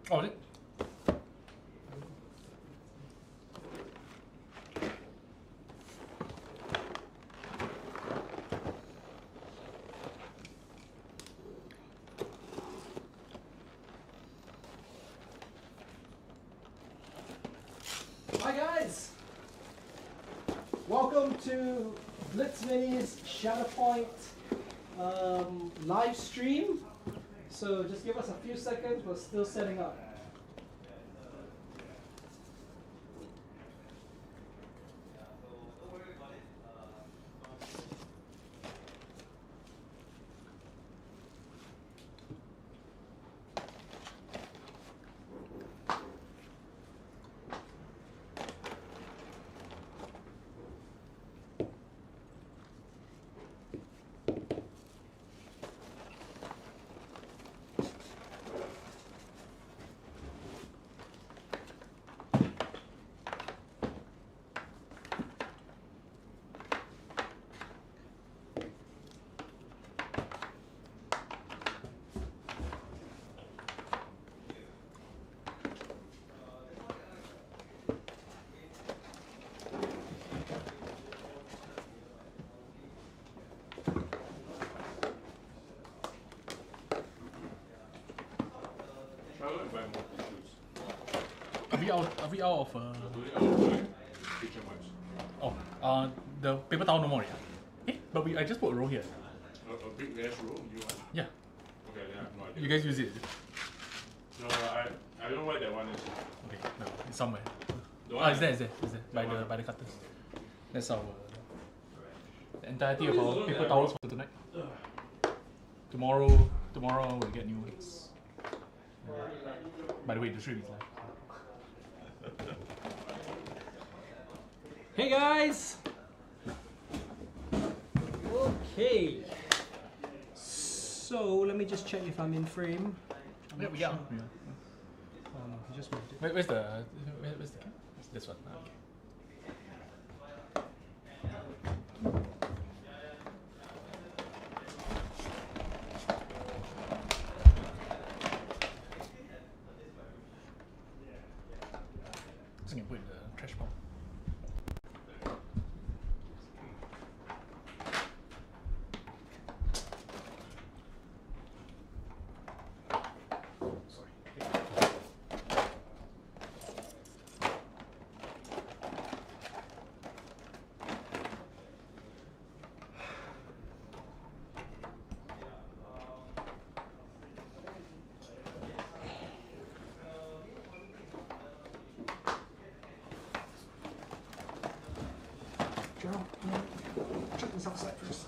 Oh, is it? Hi guys! Welcome to BlitzMinis Shatterpoint live stream. So just give us a few seconds, we're still setting up. Are we out of the paper towel no more, yeah? But I just put a roll here. A big ash roll? You want? Yeah. Okay, yeah, no idea. You guys use it? No, I don't know where that one is. Okay, no, it's somewhere. It's there. By the cutters. That's our the entirety of our paper towels for tonight. Tomorrow we'll get new ones. By the way, the stream is live. Hey guys! Okay. So let me just check if I'm in frame. Yeah, we are. Oh no, he just moved it. Where's the cam? This one. Okay. I can put it in the trash pile. Gerald, check this outside first.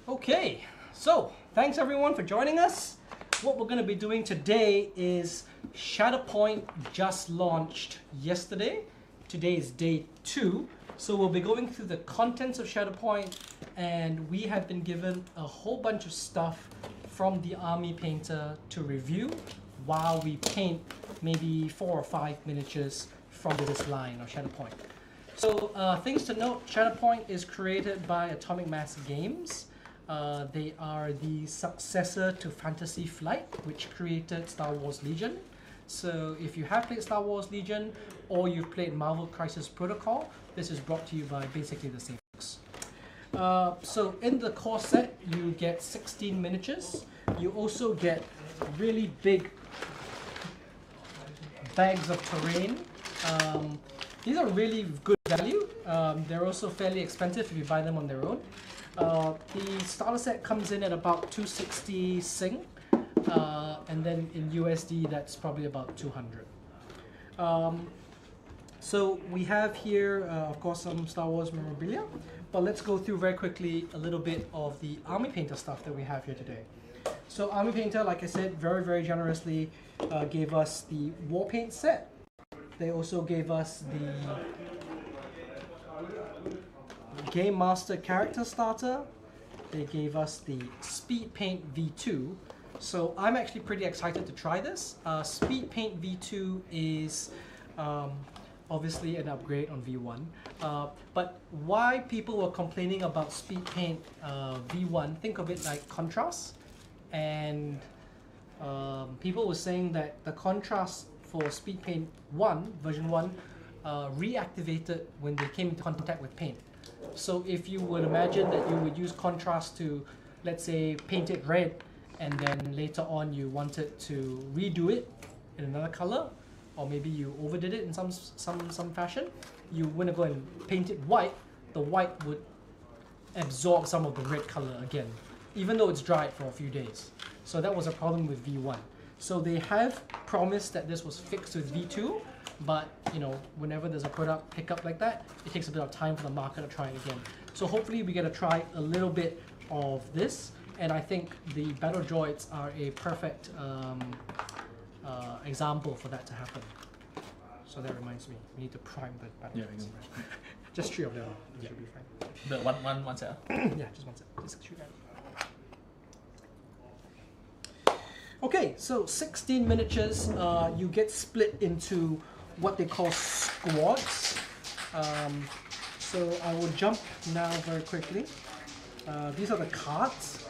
Okay, so thanks everyone for joining us. What we're going to be doing today is Shatterpoint just launched yesterday. Today is day 2. So we'll be going through the contents of Shatterpoint, and we have been given a whole bunch of stuff from the Army Painter to review while we paint maybe 4 or 5 miniatures from this line of Shatterpoint. So things to note, Shatterpoint is created by Atomic Mass Games. They are the successor to Fantasy Flight, which created Star Wars Legion. So if you have played Star Wars Legion or you've played Marvel Crisis Protocol, this is brought to you by basically the same folks. So in the core set, you get 16 miniatures. You also get really big bags of terrain. These are really good value. They're also fairly expensive if you buy them on their own. The starter set comes in at about 260 Sing, and then in USD that's probably about 200. So we have here, of course, some Star Wars memorabilia, but let's go through very quickly a little bit of the Army Painter stuff that we have here today. So Army Painter, like I said, very generously gave us the War Paint set. They also gave us the Game Master Character Starter. They gave us the Speed Paint V2, So I'm actually pretty excited to try this. Speed Paint V2 is obviously an upgrade on V1. But why people were complaining about Speed Paint V1, think of it like contrast. And people were saying that the contrast for Speed Paint 1, version 1, reactivated when they came into contact with paint. So if you would imagine that you would use contrast to, let's say, paint it red, and then later on you wanted to redo it in another color, or maybe you overdid it in some fashion, you want to go and paint it white, the white would absorb some of the red color again, even though it's dried for a few days. So that was a problem with V1. So they have promised that this was fixed with V2, but you know, whenever there's a product hiccup like that, it takes a bit of time for the market to try it again. So hopefully we get to try a little bit of this, and I think the battle droids are a perfect example for that to happen. So that reminds me, we need to prime the battle droids. Just 3 of them, should be fine. The one set. Yeah, just one set. Just shoot that. Okay, so 16 miniatures, you get split into what they call squads. So I will jump now very quickly. These are the cards.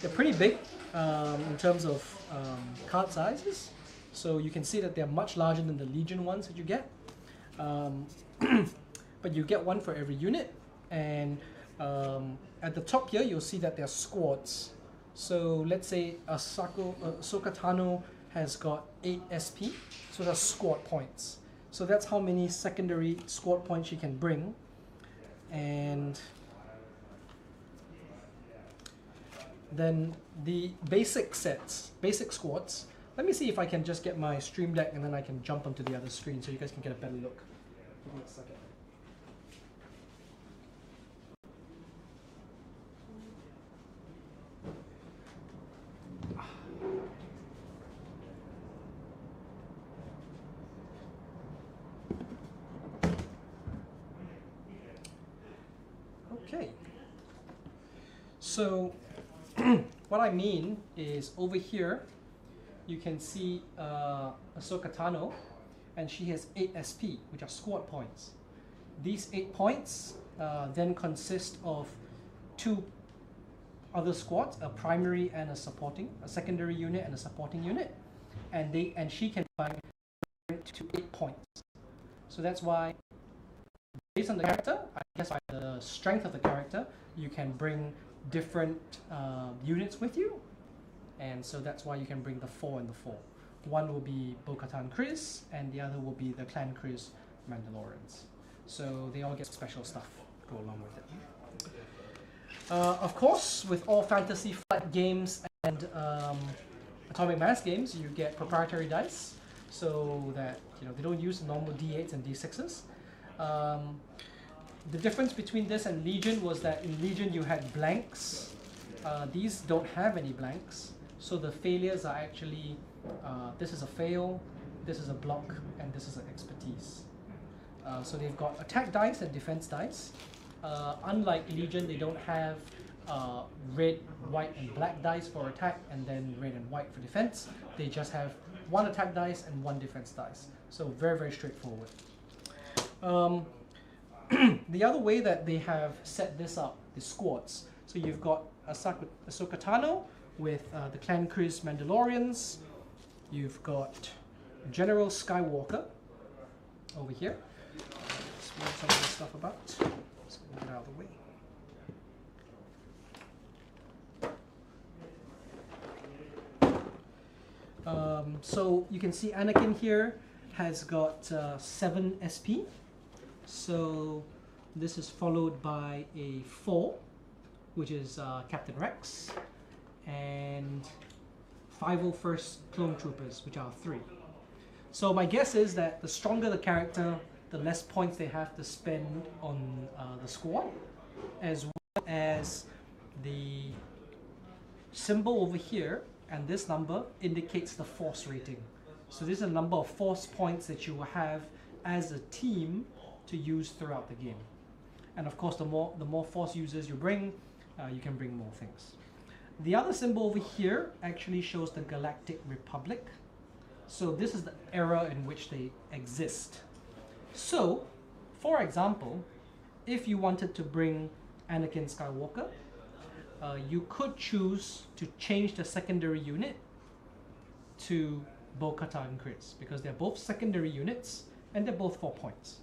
They're pretty big in terms of card sizes. So you can see that they're much larger than the Legion ones that you get. But you get one for every unit. And at the top here, you'll see that they're squads. So let's say Ahsoka Tano has got 8 SP, so that's squad points. So that's how many secondary squad points she can bring. And then the basic sets, basic squads. Let me see if I can just get my Stream Deck and then I can jump onto the other screen so you guys can get a better look. Give me a second. Okay, so what I mean is over here you can see Ahsoka Tano, and she has 8 SP, which are squad points. These 8 points then consist of 2 other squads, a primary and a secondary unit and a supporting unit, and she can find to 8 points. So that's why, based on the character, I guess by the strength of the character, you can bring different units with you. And so that's why you can bring the 4 and the 4. One will be Bo-Katan Kryze, and the other will be the Clan Kryze Mandalorians. So they all get special stuff to go along with it. Of course, with all Fantasy Flight games and Atomic Mass games, you get proprietary dice, so that they don't use normal D8s and D6s. The difference between this and Legion was that in Legion you had blanks. These don't have any blanks, so the failures are actually this is a fail, this is a block, and this is an expertise. So they've got attack dice and defense dice. Unlike Legion, they don't have red, white, and black dice for attack, and then red and white for defense. They just have 1 attack dice and 1 defense dice. So very, very straightforward. The other way that they have set this up is squads. So you've got Ahsoka Tano with the Clan Kryze Mandalorians. You've got General Skywalker over here. Let's move some of this stuff about. Let's move it out of the way. So you can see Anakin here has got 7 SP. So this is followed by a 4, which is Captain Rex, and 501st Clone Troopers, which are 3. So my guess is that the stronger the character, the less points they have to spend on the squad, as well as the symbol over here, and this number indicates the force rating. So this is a number of force points that you will have as a team to use throughout the game. And of course, the more force users you bring, you can bring more things. The other symbol over here actually shows the Galactic Republic. So this is the era in which they exist. So, for example, if you wanted to bring Anakin Skywalker, you could choose to change the secondary unit to Bo-Katan and Kryze, because they're both secondary units and they're both 4 points.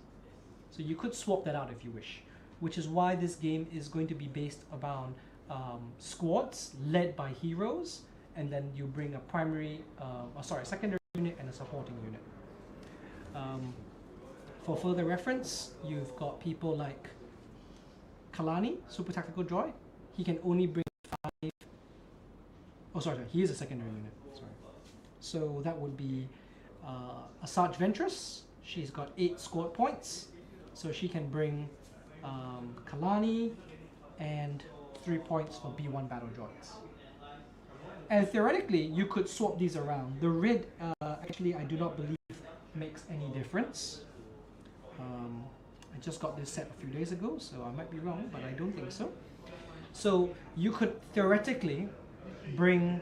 So you could swap that out if you wish, which is why this game is going to be based around squads led by heroes, and then you bring a secondary unit and a supporting unit. For further reference, you've got people like Kalani, Super Tactical Droid. He can only bring 5. Oh, sorry, he is a secondary unit. Sorry. So that would be Asajj Ventress. She's got 8 squad points, so she can bring Kalani and 3 points for B1 battle droids. And theoretically, you could swap these around. The red, actually, I do not believe makes any difference. I just got this set a few days ago, so I might be wrong, but I don't think so. So you could theoretically bring,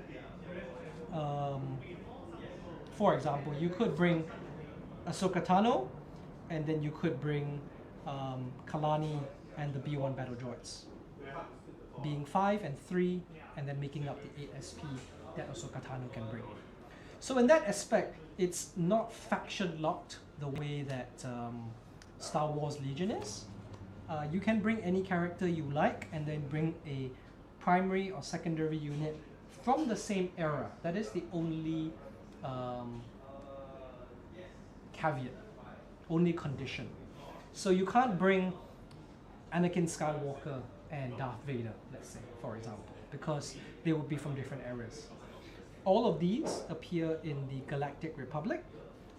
for example, you could bring Ahsoka Tano, and then you could bring Kalani and the B1 battle droids, being 5 and 3, and then making up the 8 SP that Ahsoka Tano can bring. So in that aspect, it's not faction locked the way that Star Wars Legion is. You can bring any character you like and then bring a primary or secondary unit from the same era. That is the only caveat, only condition. So you can't bring Anakin Skywalker and Darth Vader, let's say, for example, because they would be from different eras. All of these appear in the Galactic Republic,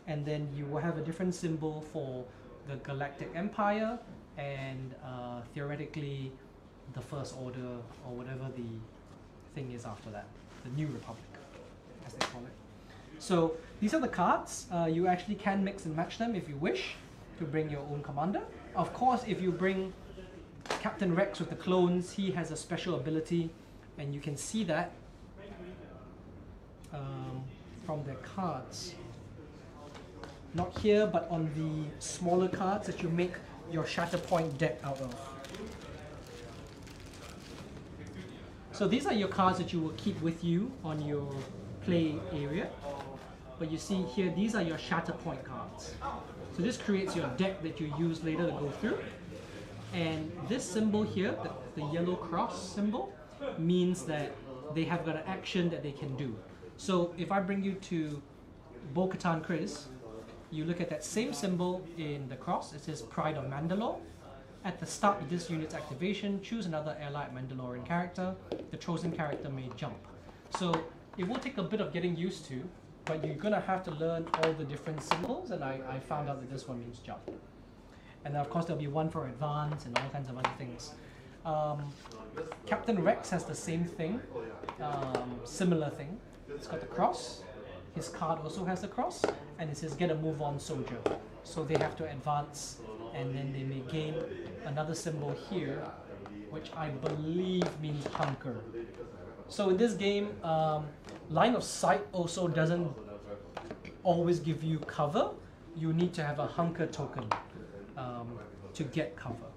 and then you will have a different symbol for the Galactic Empire and theoretically the First Order, or whatever the thing is after that, the New Republic, as they call it. So these are the cards. You actually can mix and match them if you wish to bring your own commander. Of course, if you bring Captain Rex with the clones, he has a special ability, and you can see that from their cards. Not here, but on the smaller cards that you make your Shatterpoint deck out of. So these are your cards that you will keep with you on your play area. But you see here, these are your Shatterpoint cards. So this creates your deck that you use later to go through. And this symbol here, the yellow cross symbol, means that they have got an action that they can do. So if I bring you to Bo-Katan Kryze, you look at that same symbol in the cross. It says Pride of Mandalore. At the start of this unit's activation, choose another allied Mandalorian character. The chosen character may jump. So it will take a bit of getting used to, but you're going to have to learn all the different symbols, and I found out that this one means jump. And then of course there'll be one for advance and all kinds of other things. Captain Rex has the same thing, similar thing. It's got the cross. His card also has the cross, and it says get a move on soldier. So they have to advance, and then they may gain another symbol here, which I believe means hunker. So in this game, line of sight also doesn't always give you cover. You need to have a hunker token to get cover.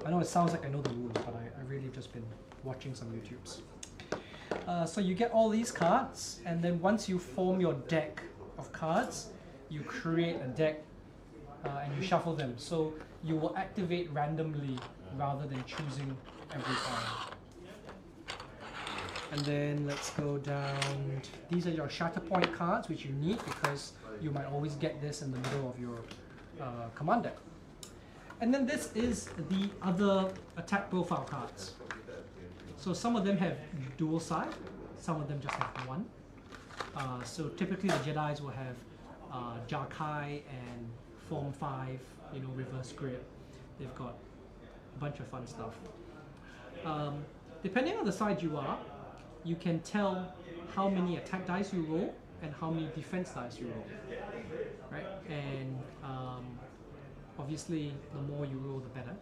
I know it sounds like I know the rules, but I really have just been watching some YouTubes. So you get all these cards, and then once you form your deck of cards, you create a deck and you shuffle them. So you will activate randomly rather than choosing every time. And then let's go down. These are your Shatterpoint cards, which you need because you might always get this in the middle of your command deck. And then this is the other attack profile cards. So some of them have dual side, some of them just have one. So typically the Jedis will have Jarkai and Form 5, reverse grip. They've got a bunch of fun stuff. Depending on the side you are, you can tell how many attack dice you roll and how many defense dice you roll, right? And obviously, the more you roll, the better.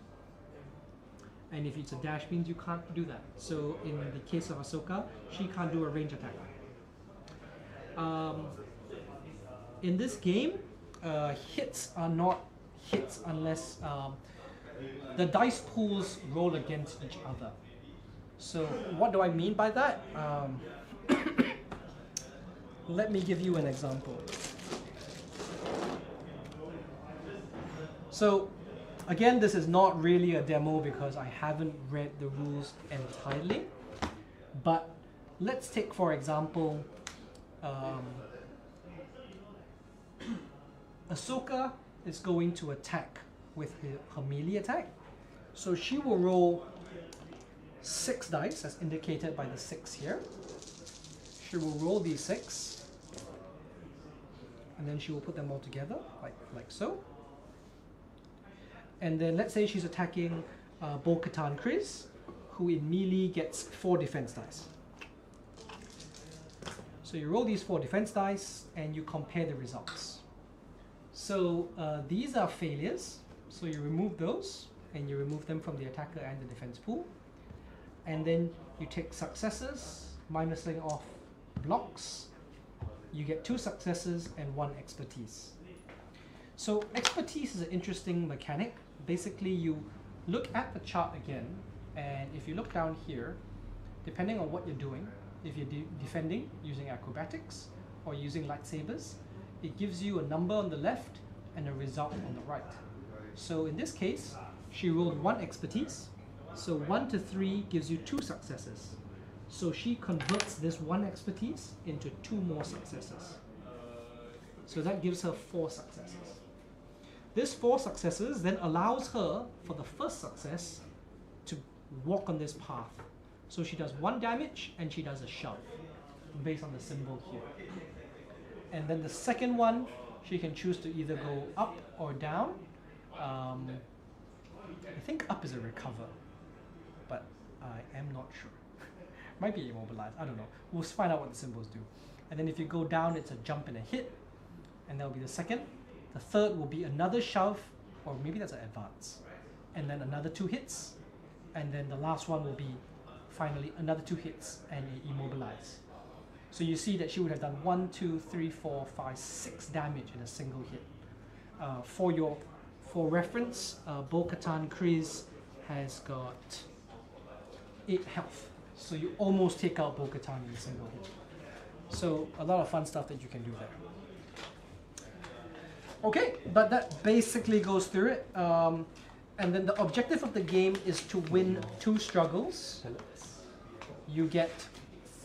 and if it's a dash means you can't do that. So in the case of Ahsoka, she can't do a range attack. In this game, hits are not hits unless the dice pools roll against each other. So what do I mean by that? Let me give you an example. So again, this is not really a demo because I haven't read the rules entirely. But let's take, for example, Ahsoka is going to attack with her melee attack. So she will roll 6 dice as indicated by the 6 here. She will roll these 6 and then she will put them all together like so. And then let's say she's attacking Bo-Katan Kryze, who in melee gets 4 defense dice. So you roll these 4 defense dice and you compare the results. So these are failures, so you remove those and you remove them from the attacker and the defense pool. And then you take successes, minusing off blocks. You get 2 successes and 1 expertise. So expertise is an interesting mechanic. Basically, you look at the chart again, and if you look down here, depending on what you're doing, if you're defending using acrobatics or using lightsabers, it gives you a number on the left and a result on the right. So in this case, she rolled 1 expertise. So 1 to 3 gives you 2 successes. So she converts this 1 expertise into 2 more successes. So that gives her 4 successes. This 4 successes then allows her, for the first success, to walk on this path. So she does 1 damage and she does a shove based on the symbol here. And then the second one, she can choose to either go up or down. I think up is a recover, but I am not sure. Might be immobilized, I don't know. We'll find out what the symbols do. And then if you go down, it's a jump and a hit, and that'll be the second. The third will be another shove, or maybe that's an advance. And then another 2 hits, and then the last one will be finally another 2 hits and immobilize. So you see that she would have done 1, 2, 3, 4, 5, 6 damage in a single hit. For reference, Bo-Katan Kryze has got 8 health. So you almost take out Bo-Katan in a single hit. So a lot of fun stuff that you can do there. Okay, but that basically goes through it. And then the objective of the game is to win 2 struggles. You get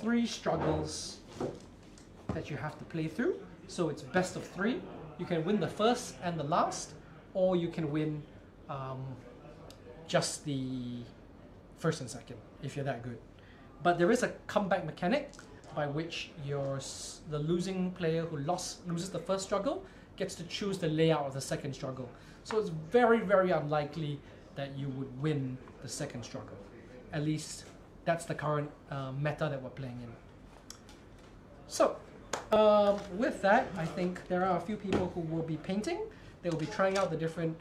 3 struggles that you have to play through. So it's best of 3. You can win the first and the last, or you can win just the first and second if you're that good. But there is a comeback mechanic by which the losing player who loses the first struggle gets to choose the layout of the second struggle. So it's very, very unlikely that you would win the second struggle. At least that's the current meta that we're playing in. So with that, I think there are a few people who will be painting. They will be trying out the different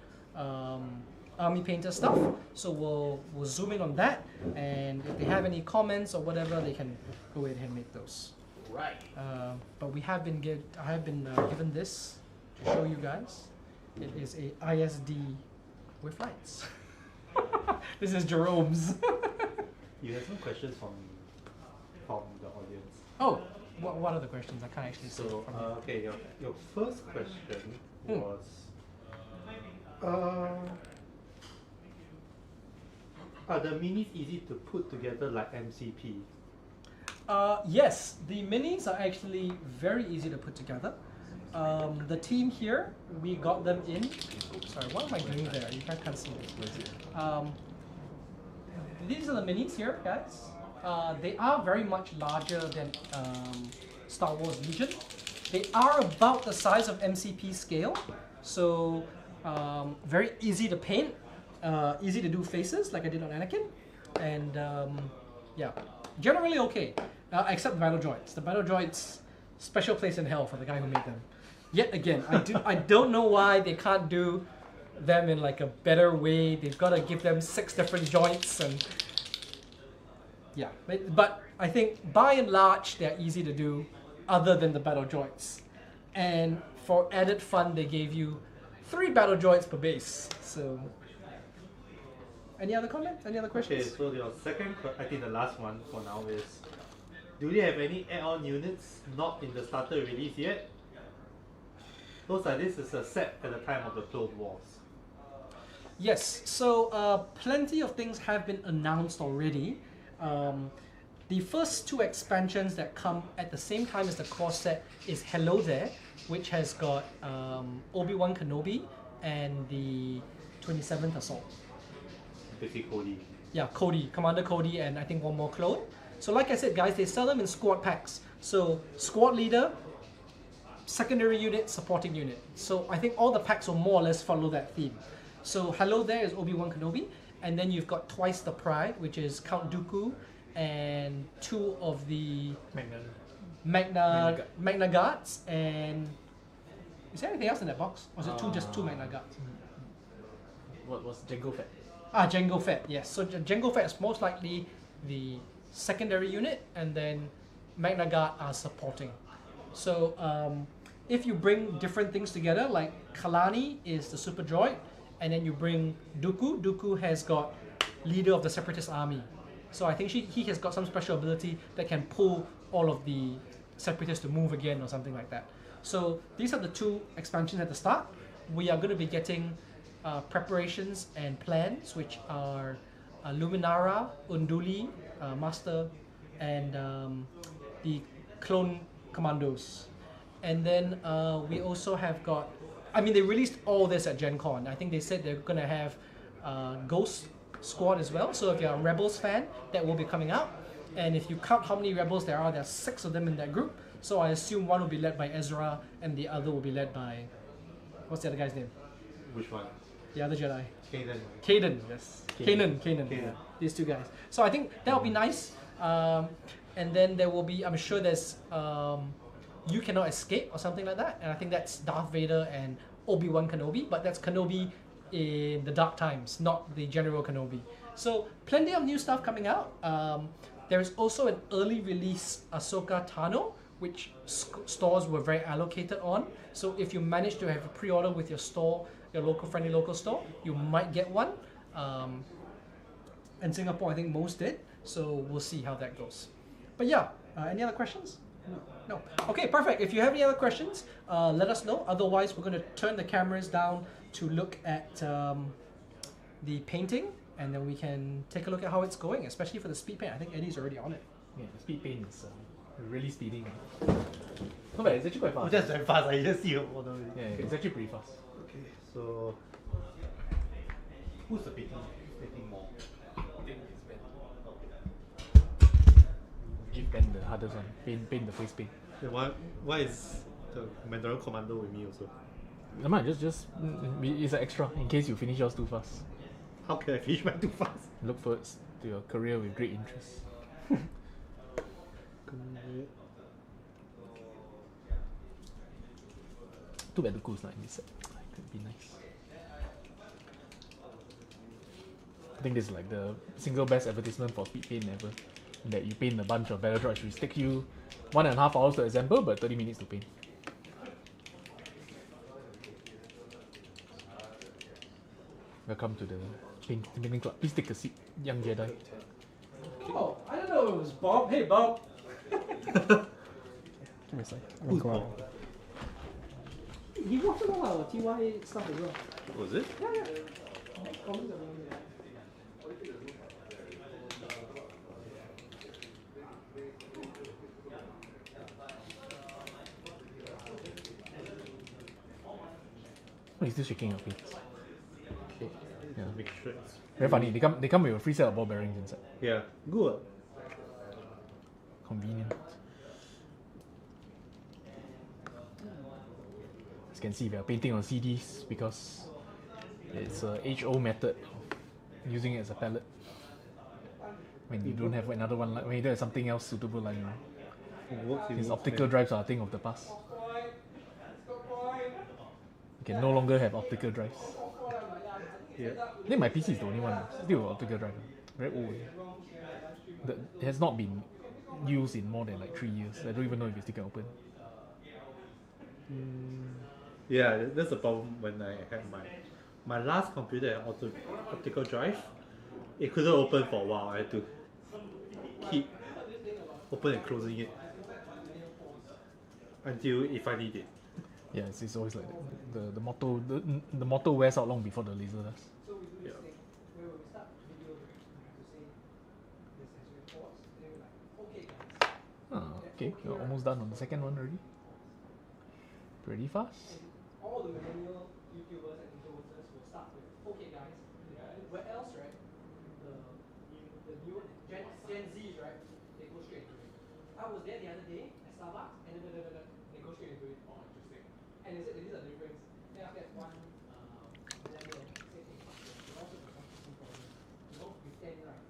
Army Painter stuff. So we'll zoom in on that, and if they have any comments or whatever, they can go ahead and make those. Right. But I have been given this to show you guys. It is a ISD with lights. This is Jerome's. You have some questions from the audience. Oh, what are the questions? I can't actually see. So, from here. okay, your first question was, are the minis easy to put together like MCP? Yes, the minis are actually very easy to put together. The team here, we got them in. Sorry, what am I doing there? You can't see this. These are the minis here, guys. They are very much larger than Star Wars Legion. They are about the size of MCP scale, so very easy to paint, easy to do faces like I did on Anakin, and yeah, generally okay, except the battle droids. The battle droids, special place in hell for the guy who made them. Yet again, I don't know why they can't do them in like a better way. They've got to give them 6 different joints and yeah. But I think by and large they're easy to do, other than the battle joints. And for added fun, they gave you 3 battle joints per base. So, any other comments? Any other questions? Okay, so your second, I think the last one for now is, do they have any add-on units not in the starter release yet? Looks like this is a set at the time of the Clone Wars. Yes, so plenty of things have been announced already. The first 2 expansions that come at the same time as the core set is Hello There, which has got Obi-Wan Kenobi and the 27th Assault. Basically Cody. Yeah, Cody, Commander Cody, and I think one more clone. So like I said, guys, they sell them in squad packs. So squad leader, secondary unit, supporting unit. So I think all the packs will more or less follow that theme. So Hello There is Obi-Wan Kenobi, and then you've got Twice the Pride, which is Count Dooku, and 2 of the Magna Guards, and is there anything else in that box? Or is it just two Magna Guards? What was Jango Fett? Jango Fett, yes. So Jango Fett is most likely the secondary unit, and then Magna Guard are supporting. So if you bring different things together, like Kalani is the super droid, and then you bring Dooku. Dooku has got leader of the Separatist army. So I think he has got some special ability that can pull all of the Separatists to move again or something like that. So these are the 2 expansions at the start. We are going to be getting preparations and plans, which are Luminara, Unduli, Master, and the Clone Commandos. And then we also have got, I mean, they released all this at Gen Con. I think they said they're going to have Ghost Squad as well. So if you're a Rebels fan, that will be coming out. And if you count how many Rebels there are 6 of them in that group. So I assume one will be led by Ezra, and the other will be led by, what's the other guy's name? Which one? The other Jedi. Kaden. Yes. Kanan. Yeah. These 2 guys. So I think that will be nice. And then there will be, I'm sure there's You Cannot Escape or something like that. And I think that's Darth Vader and Obi-Wan Kenobi, but that's Kenobi in the Dark Times, not the General Kenobi. So plenty of new stuff coming out. There is also an early release Ahsoka Tano, which stores were very allocated on. So if you manage to have a pre-order with your store, your friendly local store, you might get one. In Singapore, I think most did. So we'll see how that goes. But yeah, any other questions? No. Okay, perfect. If you have any other questions, let us know. Otherwise, we're going to turn the cameras down to look at the painting, and then we can take a look at how it's going, especially for the speed paint. I think Eddie's already on it. Yeah, the speed paint is really speeding. Not bad, it's actually quite fast. Oh, that's very fast. I just see your order. Yeah, it's actually pretty fast. Okay, so who's the painting more? Give Ben the hardest one. Paint the face paint. Then why is the Mandalorian Commando with me also? Never mind, it's an extra in case you finish yours too fast. How can I finish mine too fast? Look forward to your career with great interest. Too bad Dooku's not in this set. It could be nice. I think this is like the single best advertisement for speed paint ever. That you paint a bunch of battle droids, which take you 1.5 hours to assemble, but 30 minutes to paint. Welcome to the painting club. Please take a seat, young Jedi. Oh, I don't know if it was Bob. Hey, Bob. Give me a sec. Who's Bob? He worked on our TY stuff as well. Was it? Yeah. Oh, he's still shaking your face. Okay. Yeah. Big shreds. Very funny. They come with a free set of ball bearings inside. Yeah. Good. Convenient. As you can see, we are painting on CDs because it's a HO method of using it as a palette. When you don't have another one, like when you don't have something else suitable, like these optical drives are a thing of the past. You can no longer have optical drives. Yeah. I think my PC is the only one. Still optical drive. Very old. It has not been used in more than like 3 years. I don't even know if it's still can open. Yeah, that's the problem when I had my last computer had optical drive. It couldn't open for a while. I had to keep open and closing it until it finally did. Yeah, it's always like that. The motto wears out long before the laser does. Yeah. Okay, you're almost done on the second one already. Pretty fast. All the millennial YouTubers and influencers will start with, okay guys, where else, right? The new Gen Zs, right? They go straight into it. I was there the other day at Starbucks and they go straight into it. Oh, interesting. And they said these are the difference. Then after that one millennial said, hey, fuck this. They also got some PC problem. You know, with 10, right?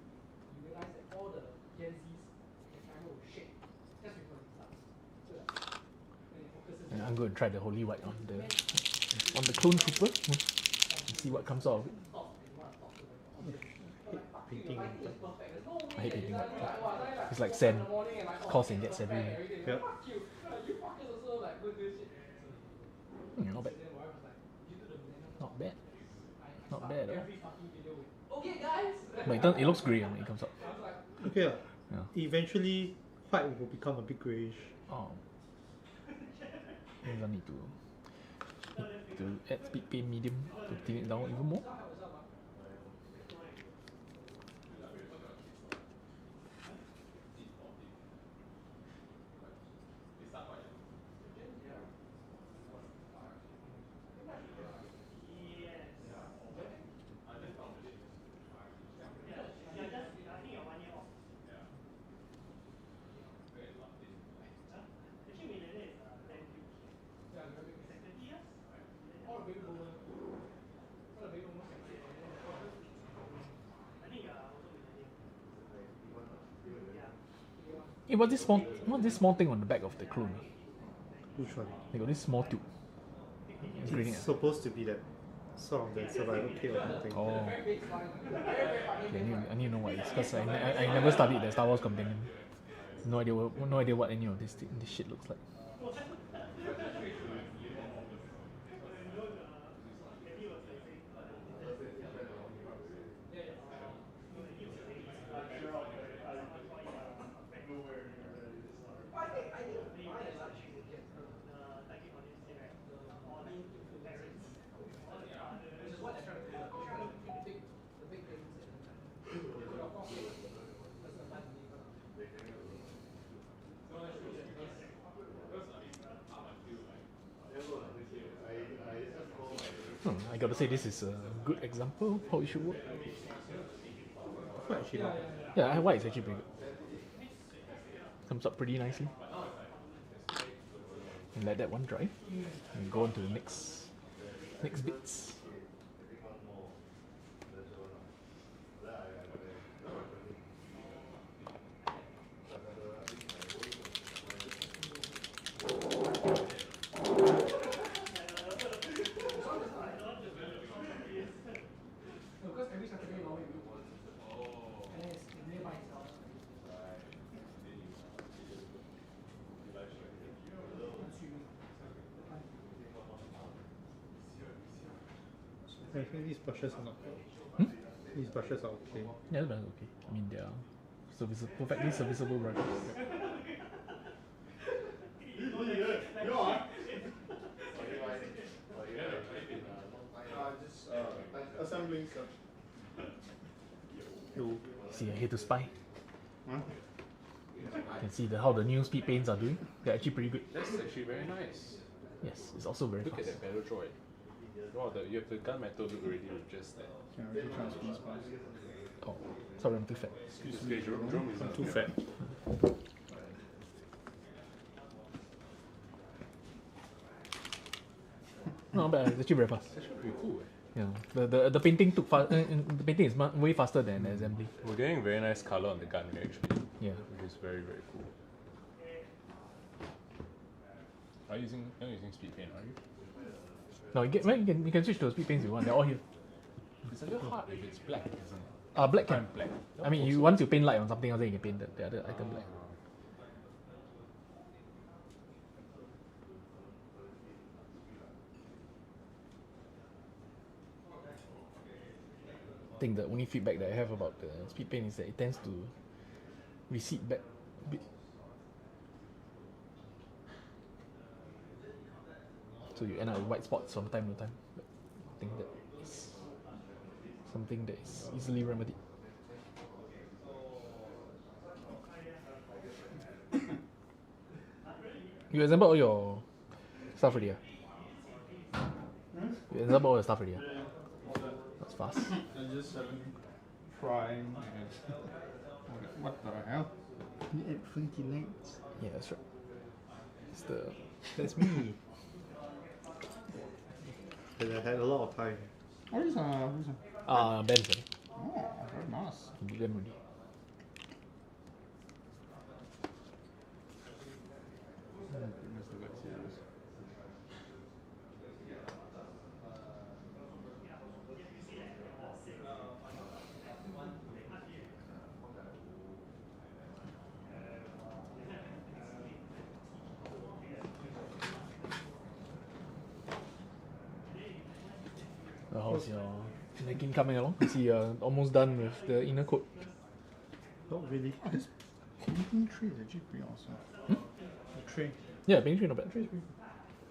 You realize that all the Gen Zs, the camera will shake just before they start. So that when it focuses. And I'm going to try the holy white on the clone trooper. And see what comes out of it. Painting. I hate painting white. It's like sand. Costs and gets everywhere. Yep. Not bad. Not bad. Not bad at all. But it looks grey when it comes out. Okay. Yeah. Eventually, white will become a bit greyish. Oh. Means I need to add speed paint medium to thin it down even more. Hey, what's this small thing on the back of the clone? Which one? They got this small tube. It's reading It's it. supposed to be that sort of the survival kit or something. Oh. Okay, I need to know what it is because I never studied the Star Wars companion. No idea what any of this shit looks like. I gotta say this is a good example of how it should work. Quite actually not bad. Yeah, white is actually pretty good. Comes up pretty nicely. And let that one dry. And go on to the next bits. Because every Saturday long we meet. And then it's nearby itself. I think these brushes are not bad. These brushes are okay. Yeah, that's okay. I mean, they are perfectly serviceable brushes. Assembling stuff. You See, I hate to spy. Huh? You can see how the new speed paints are doing. They're actually pretty good. That's actually very nice. Yes, it's also very Look fast. at that metal droid. Wow, you have the gunmetal look already with just that. Can I really transfer spice? Oh, sorry, I'm too fat. Excuse me, Jerome is too fat. No, but it's actually very fast. It's actually pretty cool. Yeah, the painting took the painting is way faster than the assembly. We're getting very nice color on the gun actually, Yeah. which is very very cool. Are you using speed paint? Are you? No, you can switch to the speed paints if you want. They're all here. It's a little hard if it's black, isn't it? Black can. Black. I mean, you once you paint light on something else, then you can paint the other item black. I think the only feedback that I have about the speed paint is that it tends to recede back a bit. So you end up with white spots from time to time. But I think that is something that is easily remedied. You assemble all your stuff already? You assemble all your stuff already? That's fast. I just trying and what the hell? You add 20 lights. Yeah, that's right. It's the That's me. And I had a lot of time. What is bands. Oh, very nice. You do them already. Goodness, the wet series. How's your necking coming along? I see you're almost done with the inner coat. Not really. Oh, this painting tree is actually pretty awesome. The tray. Yeah, painting tree not bad.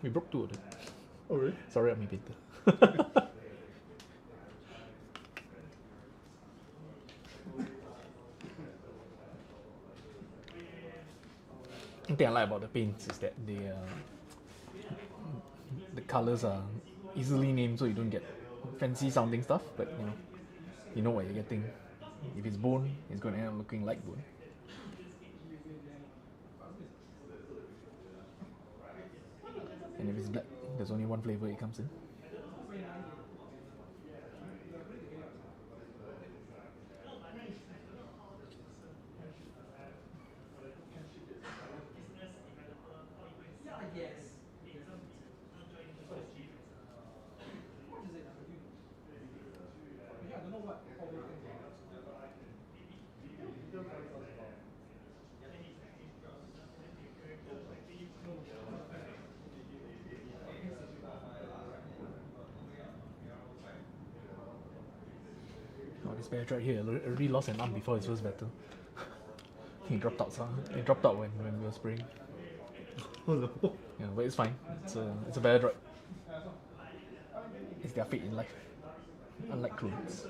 We broke two of them. Oh really? Sorry, I'm a painter. One thing I like about the paints is that the colors are easily named, so you don't get fancy sounding stuff, but you know what you're getting. If it's bone, it's going to end up looking like bone. And if it's black, there's only one flavor it comes in. Oh, this badge right here already lost an arm before his first battle. He dropped out, he dropped out when we were spraying. Oh no. Yeah, but it's fine. It's a better droid. It's their fate in life. Unlike clones.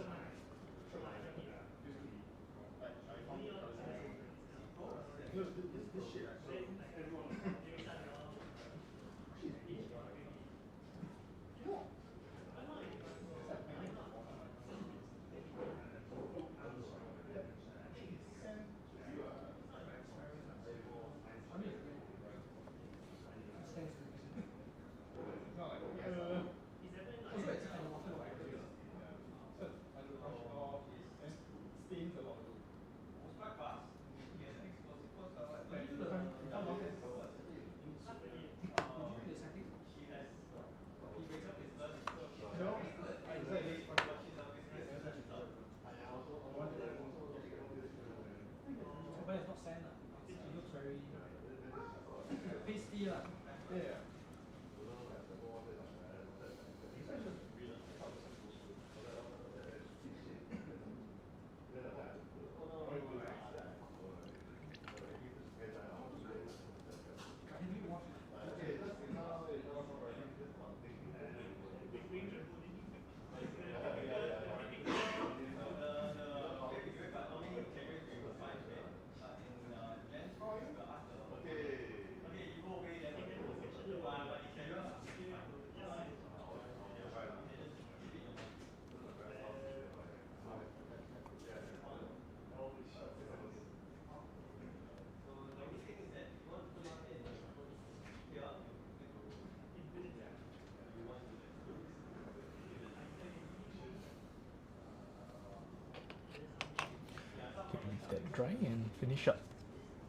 Leave that dry and finish up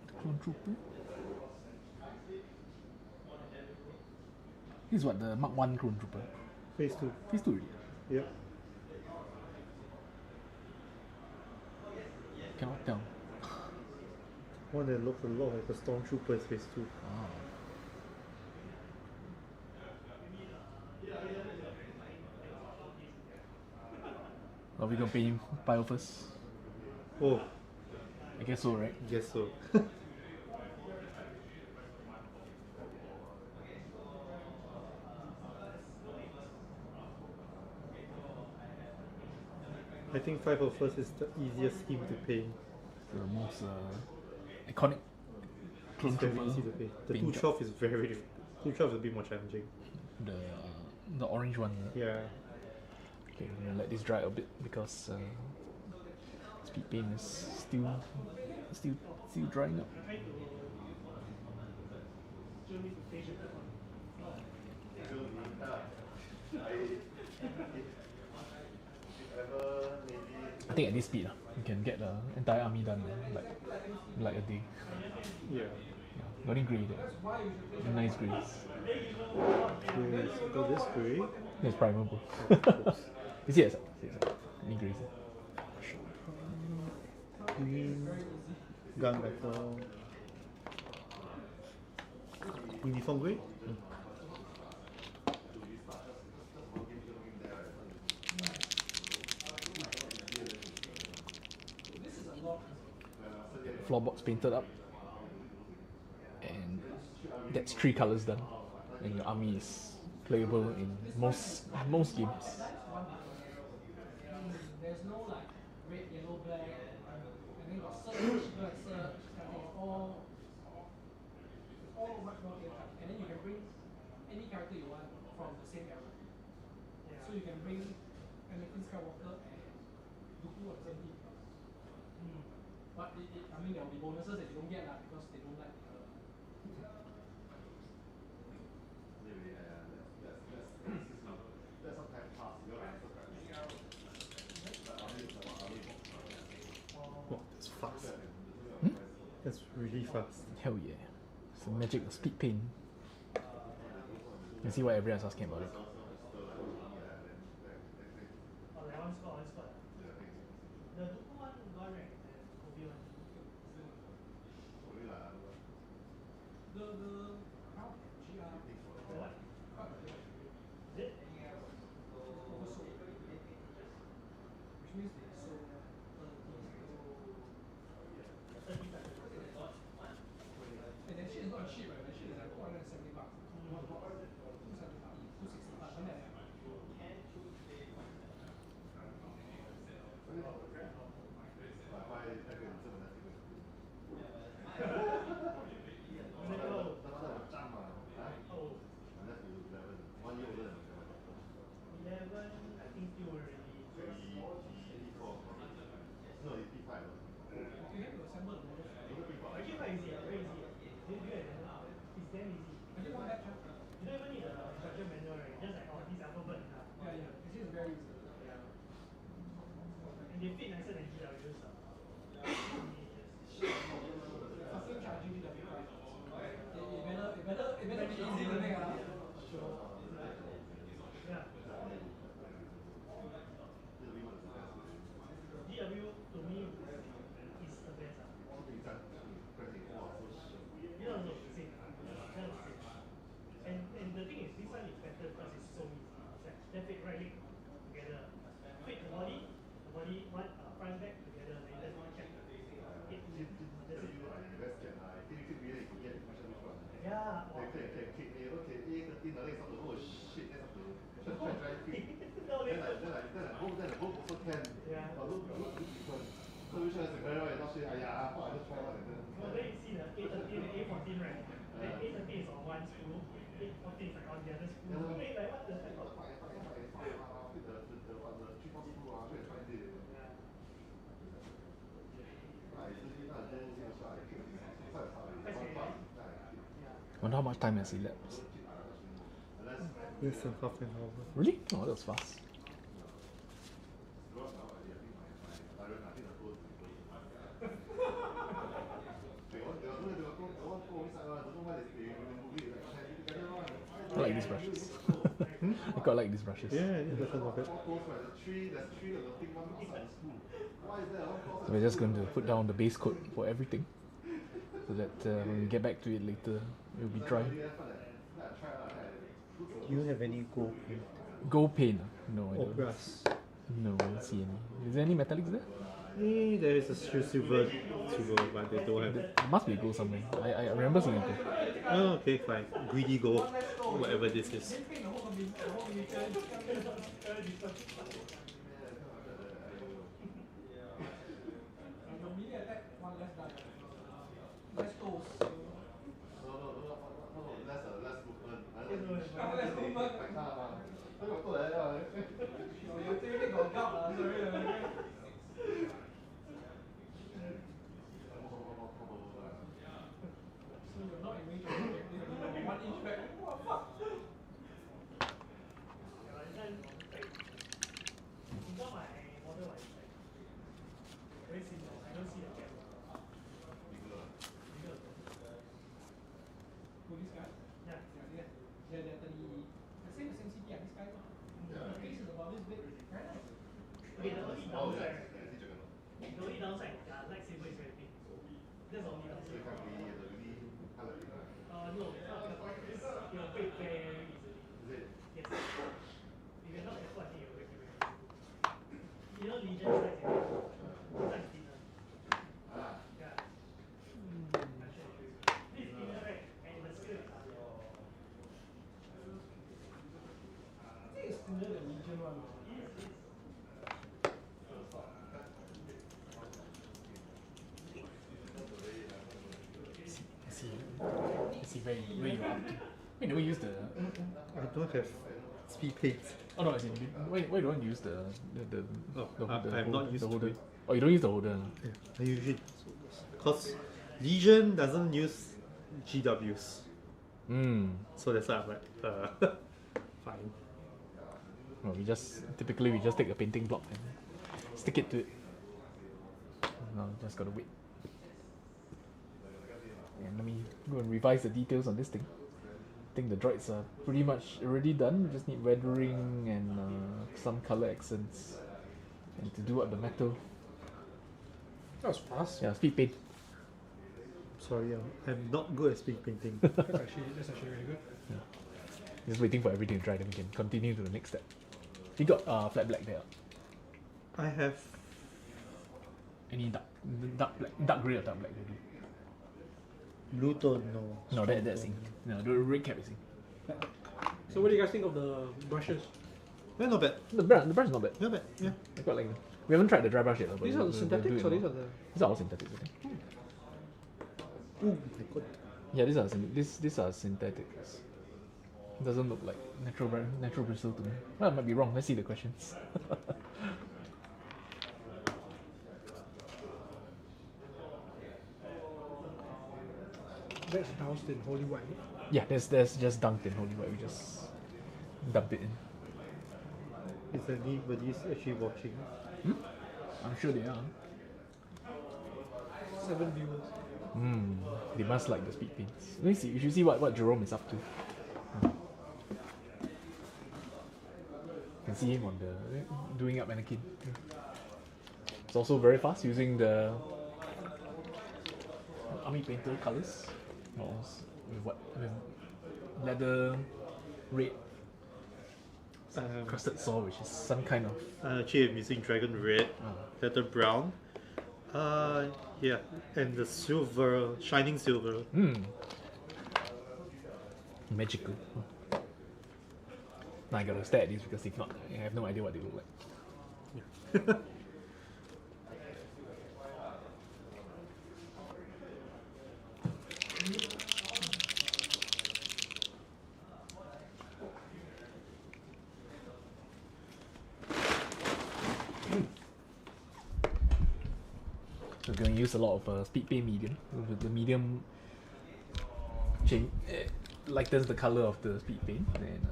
the clone trooper. This is what, the Mark 1 clone trooper. Phase 2. Phase 2 already. Yep. Cannot tell. One that looks a lot like a stormtrooper is phase 2. Ah. Are we gonna pay him pile first? Oh, I guess so, right? guess so. I think 5 of first is the easiest scheme to pay. The most iconic clone It's very trooper easy to pay. The paint 212 is very difficult. 212 is a bit more challenging. the orange one. Yeah. Okay, I'm gonna let this dry a bit because speed paint is still drying up. I think at this speed, you can get the entire army done like a day. Yeah. Yeah, got any grey there? Nice greys. Okay, so got this gray. That's primer, bro. Oops. You see it? Any greys? Green. Gunmetal. Uniform gray? Floorboards painted up, and that's 3 colors done, and your army is playable in most games. There's no like red, yellow, black, and then got search, black search, all much more clear cut. And then you can bring any character you want from the same era. So you can bring Anakin Skywalker and Dooku on the same team. But I mean, there will be bonuses that you don't get because they don't like. Oh, that's fast. Hmm? That's really fast. Hell yeah! It's the magic of speed paint. You see why everyone's asking about it. And that shit is not cheap, right? That shit is like $470. 265, 265, something like that. You have to assemble the model. Actually, quite easy. Very easy. It's damn easy. I just want that chunk. You don't even need a instruction manual, right? Just like, this alphabet. Yeah. It's just very easy. And they fit nicer than GWs. Fucking charging GW price. It better be easy to make. Yeah. GW to me is the best. No, same. And the thing is, this one is better because it's so easy. It's like left it, right leg together. Fit the body one front back together. Like that's one check. Yeah. So which one is the better one? Not sure. I thought I just try one and then. No, then you see the A13 and A14, right? Then A13 is on one screw, A14 is like on the other screw. So like what the heck? Wonder how much time has elapsed. Less than half an hour. Really? Oh, that was fast. I like these brushes. Hmm? I quite like these brushes. Yeah, it doesn't look it. So we're just going to put down the base coat for everything, so that when we get back to it later, it will be dry. Do you have any gold paint Gold paint? No, I or don't. brass? No, I don't see any. Is there any metallics there? There is a silver, but they don't have. There must be gold somewhere. I remember seeing gold. Oh, okay, fine. Greedy gold, whatever this is. See where you are up to. Wait, do we use the? I don't have speed paints. Oh no, as in, why don't you use the I'm not used to holder? it. Oh, you don't use the holder. Yeah, I usually because Legion doesn't use GWs, so that's why I'm like, fine. Well, we typically just take a painting block and stick it to it. Now just gotta wait. And let me go and revise the details on this thing. I think the droids are pretty much already done. We just need weathering and some color accents, and to do up the metal. That was fast. Yeah, speed paint. Sorry, I'm not good at speed painting. That's actually really good. Just waiting for everything to dry, then we can continue to the next step. You got flat black there. I have Any dark grey or dark black? Maybe. blue tone, no. No, that's ink. No, the red cap is ink. So what do you guys think of the brushes? Yeah, not bad. The brush is not bad. Not bad. Yeah. I quite like them. We haven't tried the dry brush yet. But These are the we'll do synthetics it or these more. are the... These are all synthetics, I think. Oh my god. Yeah, these are synthetics. Doesn't look like natural bristle to me. Well, I might be wrong. Let's see the questions. That's doused in holy white. Yeah, there's just dunked in holy white. We just dumped it in. Is anybody actually watching? I'm sure they are. 7 viewers. They must like the speed paints. Let me see. You should see what Jerome is up to. You can see him on the doing up Anakin. It's also very fast using the army painter colors. With leather red crusted saw, which is some kind of Actually, I'm using dragon red, leather brown. Yeah, and the silver, shining silver. magical. Now I gotta stare at these because if not, I have no idea what they look like. So we're going to use a lot of speed paint medium. The medium lightens the color of the speed paint. And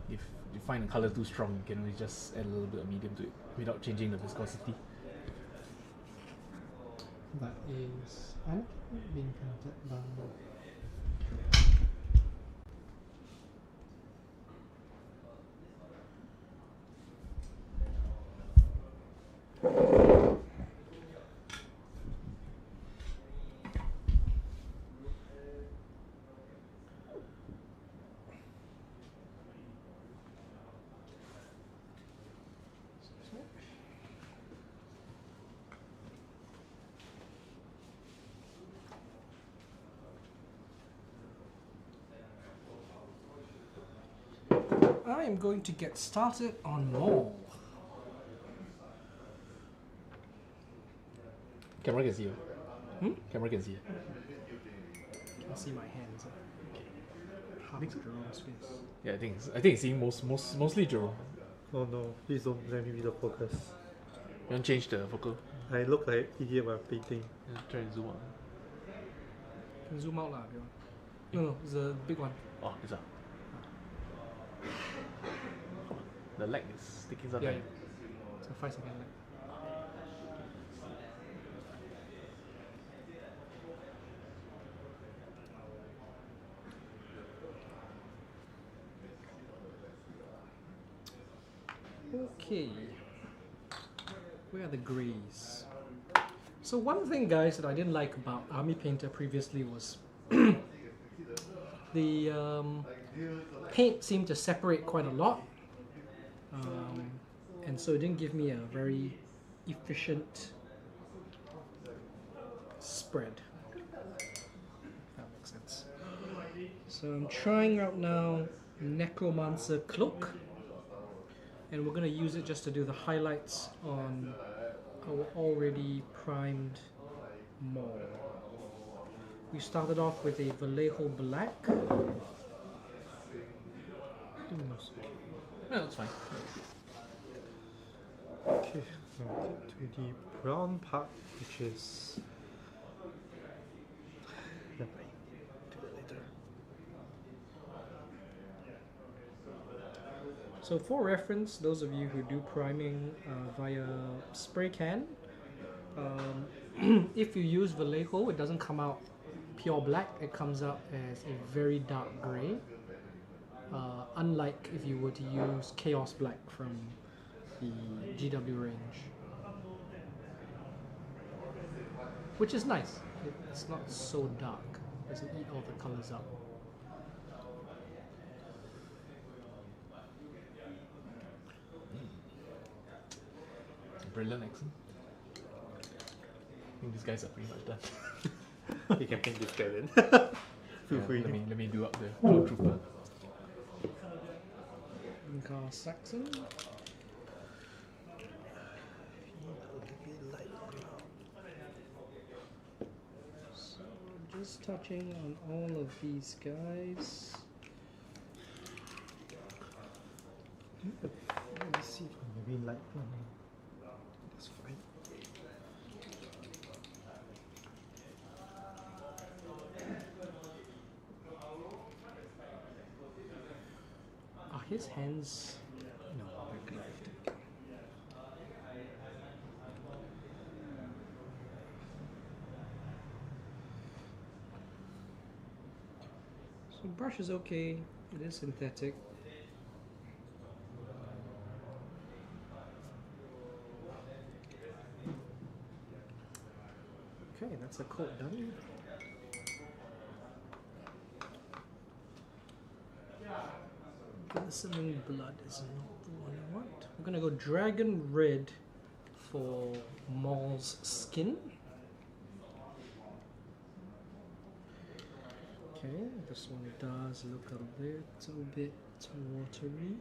if you find the color too strong, you can always just add a little bit of medium to it without changing the viscosity. That is being painted by... I am going to get started on Maul. Camera can see you. Hmm? Camera can see you. Can see my hands. Half of Jerome's face. Yeah, I think it's seeing mostly Jerome. Oh no, please don't let me be the focus. You want to change the focal? I look like an idiot while painting. Yeah, try and zoom out. Can zoom out lah if you want. No, it's a big one. Oh, it's up. The lag is taking some Yeah, time. it's a 5-second lag. Okay, where are the greys? So one thing, guys, that I didn't like about Army Painter previously was the paint seemed to separate quite a lot, and so it didn't give me a very efficient spread, if that makes sense. So I'm trying out now Necromancer Cloak, and we're going to use it just to do the highlights on our already primed Maul. We started off with a Vallejo Black. Yeah, that's fine. Okay, now to the brown part, which is. Never mind, do that later. So for reference, those of you who do priming via spray can, if you use Vallejo, it doesn't come out pure black, it comes out as a very dark grey. Unlike if you were to use Chaos Black from the GW range. Which is nice, it's not so dark, it doesn't eat all the colours up. Brilliant accent. I think these guys are pretty much done. You can paint this guy then. Feel Yeah, free. let me do up the Clone Trooper. Car Saxon. So just touching on all of these guys. Let me see. Maybe light one. That's fine. Are his hands? No, they're gloved. So brush is okay. It is synthetic. Okay, that's a coat done. Glistening blood is not the one I want. I'm gonna go dragon red for Maul's skin. Okay, this one does look a little bit watery.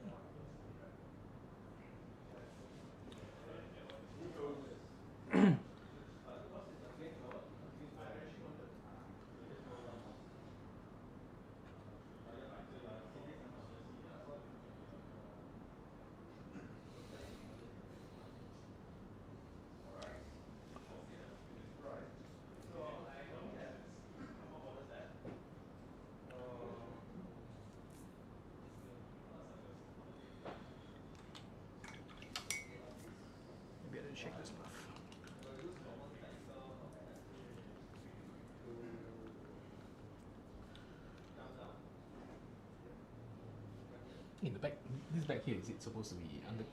Maybe I didn't shake this enough. In the back, this back here, is it supposed to be under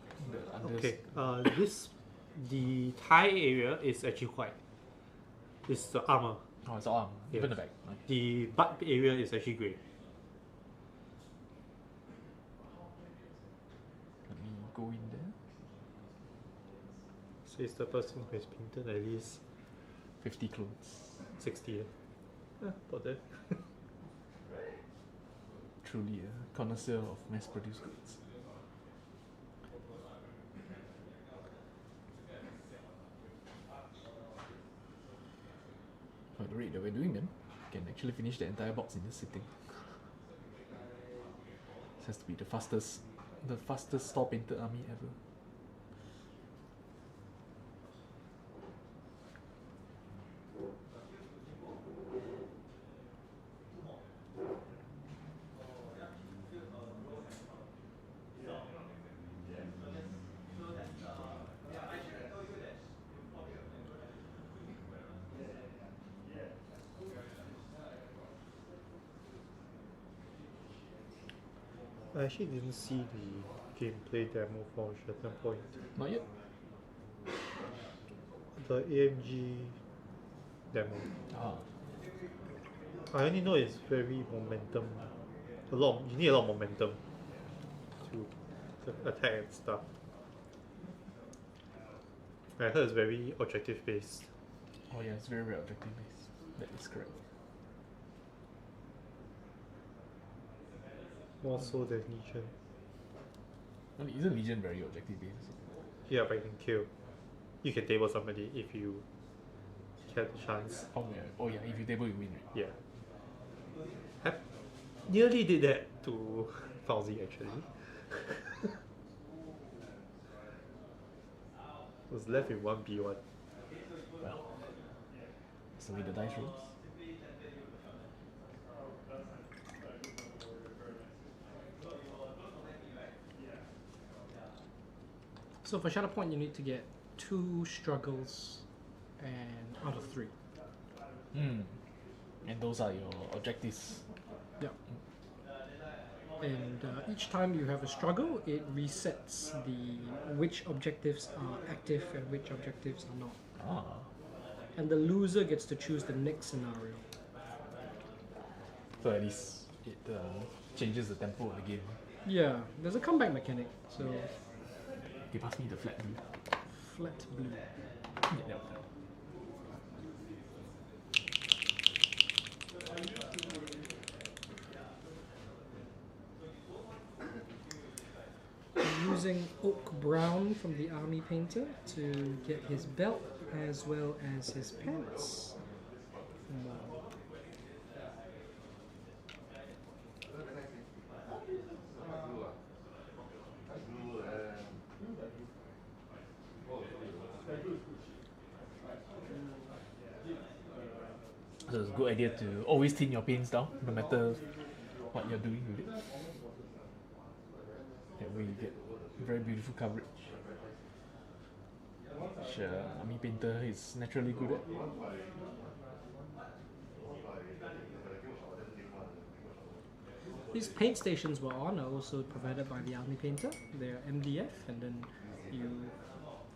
Okay, this The thigh area is actually white. It's the armor. Oh, it's arm. Even the Yes. back. Nice. The butt area is actually grey. Let me go in there. Says the person who has painted at least 50 clones. 60. About that. Truly a connoisseur of mass-produced goods. At the rate that we're doing them, we can actually finish the entire box in this sitting. This has to be the fastest store painted army ever. I actually didn't see the gameplay demo for Shatterpoint. Not yet. The AMG demo. Ah, I only know it's very momentum. You need a lot of momentum to attack and stuff. I heard it's very objective based. oh yeah, it's very, very objective based. That is correct. More so than Legion. I mean, isn't Legion very objective based? Yeah, but you can kill. You can table somebody if you get the chance. Oh yeah, if you table you win, right? Yeah. I nearly did that to Fauzi actually. Was left with 1v1. Well, that's the way the dice rolls. So for Shatterpoint, you need to get 2 struggles and out of 3. Hmm. And those are your objectives. Yeah. And each time you have a struggle, it resets which objectives are active and which objectives are not. Ah. And the loser gets to choose the next scenario. So at least it changes the tempo of the game. Yeah, there's a comeback mechanic. So Okay, pass me the flat blue. flat blue. Yeah. Using oak brown from the army painter to get his belt as well as his pants. So it's a good idea to always thin your paints down, no matter what you're doing with it. That way you get very beautiful coverage. Which army painter is naturally good at. These paint stations we're on are also provided by the army painter. They're MDF, and then you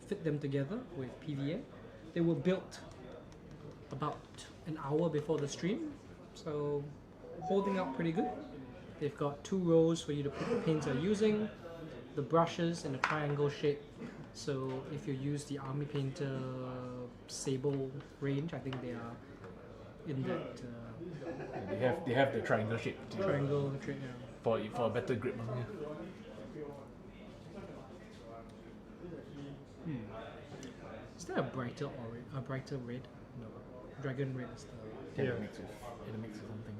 fit them together with PVA. They were built about an hour before the stream, so holding up pretty good. They've got 2 rows for you to put the paints you're using, the brushes in a triangle shape. So if you use the army painter sable range, I think they are in that They have the triangle shape to, triangle. for a better grip. Yeah. Is there a brighter red? No, dragon red is the. Yeah. Yeah. It mix with something.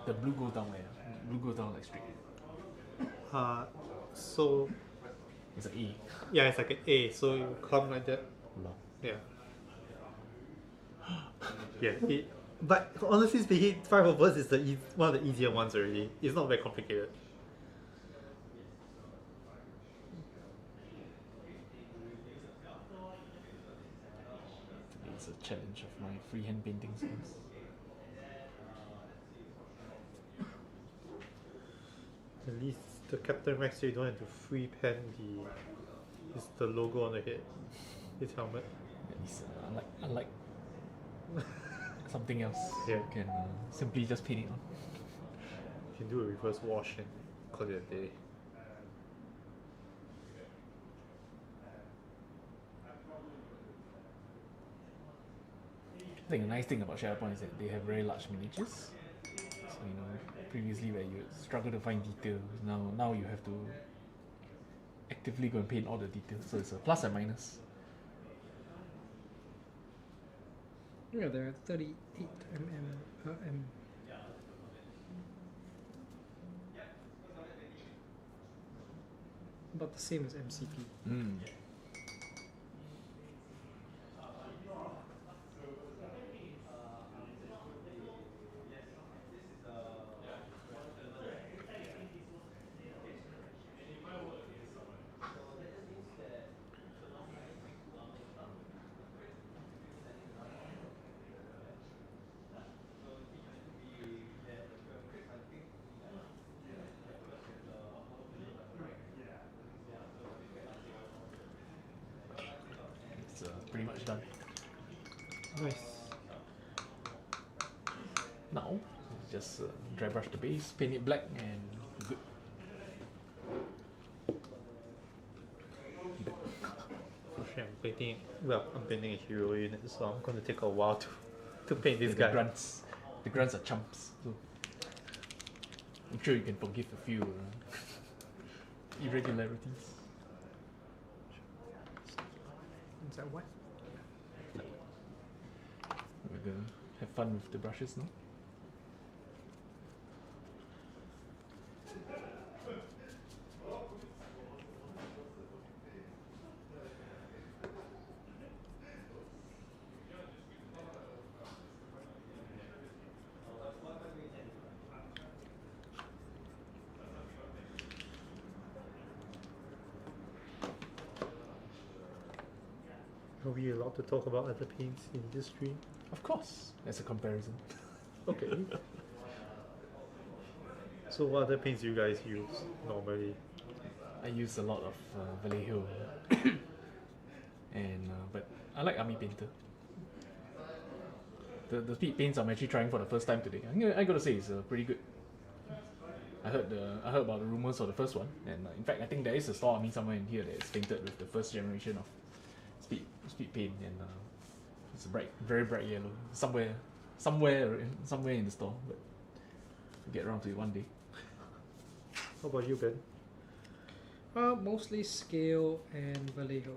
The blue goes down where? Blue goes down like straight. So It's an A. yeah, it's like an A. So you come like that. Long. Yeah. Yeah. But honestly speaking, 5 of us is one of the easier ones already. It's not very complicated. It's a challenge of my freehand painting skills. At least the Captain Rex here, you don't have to free pen the logo on the head. His helmet. At least, unlike something else, Yeah. you can simply just paint it on. You can do a reverse wash and call it a day. I think the nice thing about Shatterpoint is that they have very large miniatures. So previously where you struggle to find details, now you have to actively go and paint all the details. So it's a plus and minus. Yeah, they're 38 mm per m. About the same as MCP. Mm. It's pretty much done. Nice. Now, just dry brush the base, paint it black, and good. Actually, I'm painting a hero unit, so I'm going to take a while to paint this The guy. The grunts are chumps, so I'm sure you can forgive a few irregularities. Is that what? We're gonna have fun with the brushes now. Are we allowed to talk about other paints in this stream? Of course, as a comparison. Okay. So what other paints do you guys use normally? I use a lot of Vallejo, and but I like Army Painter. The speed paints I'm actually trying for the first time today. I gotta say it's pretty good. I heard about the rumors for the first one, and in fact I think there is a store army somewhere in here that is painted with the first generation of speed paint, and it's very bright yellow. Somewhere in the store, but we'll get around to it one day. How about you, Ben? Mostly scale and Vallejo.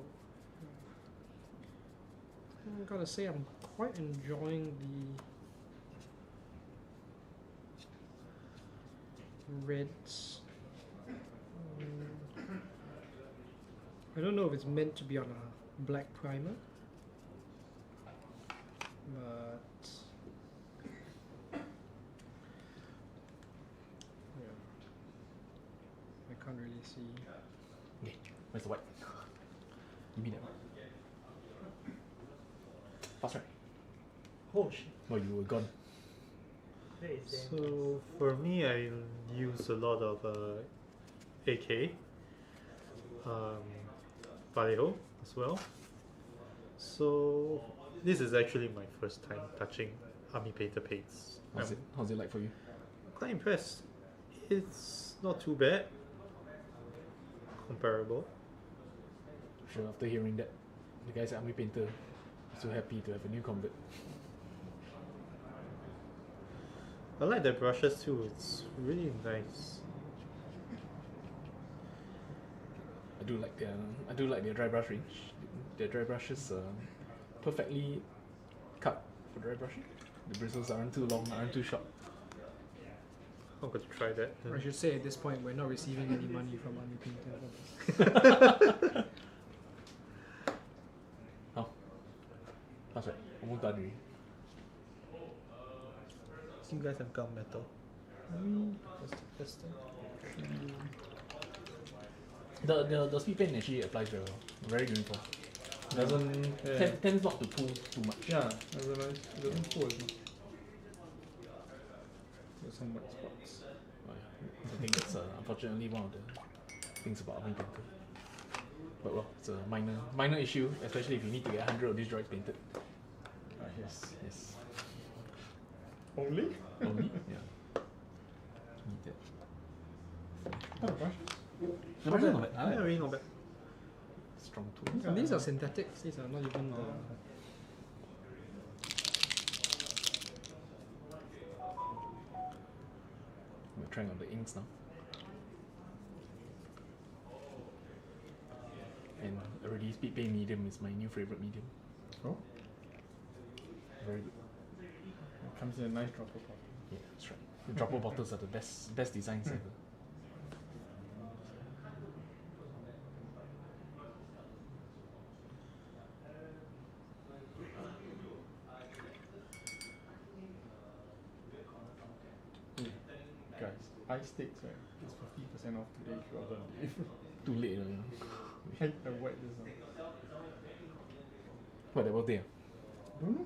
I gotta say, I'm quite enjoying the reds. I don't know if it's meant to be on a black primer, but yeah, I can't really see. Okay, where's the white? Give me that one. Fast right. Oh shit. Oh, you were gone. So for me, I use a lot of AK, Vallejo as well. So this is actually my first time touching Army Painter paints. How's it like for you? Quite impressed. It's not too bad. Comparable. Sure, after hearing that, the guys at Army Painter are so happy to have a new convert. I like the brushes too. It's really nice. I do like their dry brush range. Their dry brushes perfectly cut for dry brushing. The bristles aren't too long, aren't too short. I'm going to try that. I should say at this point we're not receiving any money from Army Painter. Oh, that's right. Almost done already. You guys have gunmetal. The speed paint actually applies very well. Very uniform. Yeah. Tends not to pull too much. Yeah, I realized it doesn't pull as much. There's some white spots. Oh, yeah. I think that's unfortunately one of the things about Army Painter. But well, it's a minor issue, especially if you need to get 100 of these droids painted. Yes. Yes. Only? Only? Yeah. Need that. Oh, brushes. The brushes are not bad. I Yeah, like really not bad. strong tools. And these are synthetics. These are not even the. We're trying on the inks now. And already speed paint medium is my new favorite medium. Oh, Very good. it comes in a nice dropper bottle. Yeah, that's right. The dropper bottles are the best designs ever. Guys, ice sticks, right? It's 50% off today if you order on Dave. Too late, you know. I whacked this out. What, that birthday? Don't know.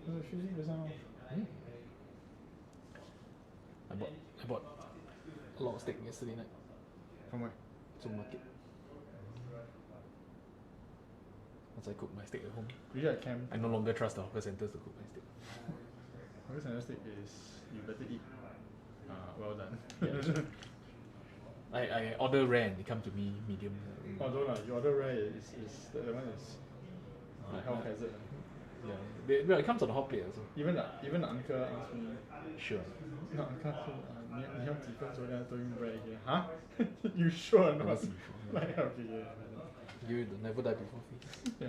There's a 50% off. I bought a lot of steak yesterday night. From where? Supermarket. Once I cook my steak at home, Usually at camp, I no longer trust the hawker centers to cook my steak. hawker center steak is you better eat. Well done. Yeah. I order rare and they come to me medium. Although you order rare is the one is health hazard. Yeah, well, it comes on a hot plate also. Even the uncle asked me, Sure. no uncle, 你要几分钟 then I told him rare again. Huh? You sure or Never not? see before. Like okay, yeah. You the never die before face. Yeah.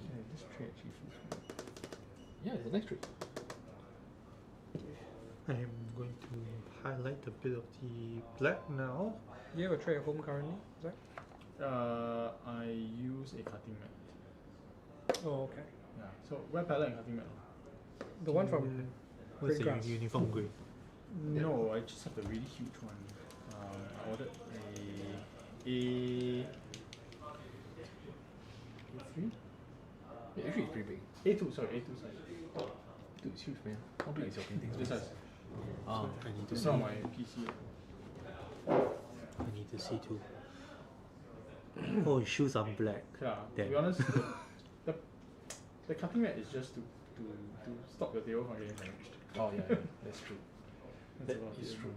Yeah, this tray actually feels good. Yeah, it's the next trick. I am going to highlight a bit of the black now. You have a tray at home currently, is that? I use a cutting mat. Oh, okay. Yeah. So wet palette and cutting mat. The one from What's Great the Grass. uniform grade? No, I just have the really huge one. I ordered a A3? Yeah, actually it's pretty big. A2, sorry, A2 size. Dude, it's huge, man. How big is your painting This space? size. Ah, I need to It's see. not my PC. I need to see too. Oh, his shoes are black. Yeah, to Damn. be honest, the cutting mat is just to stop your table from getting damaged. oh yeah, that's true. That's That about is it. true.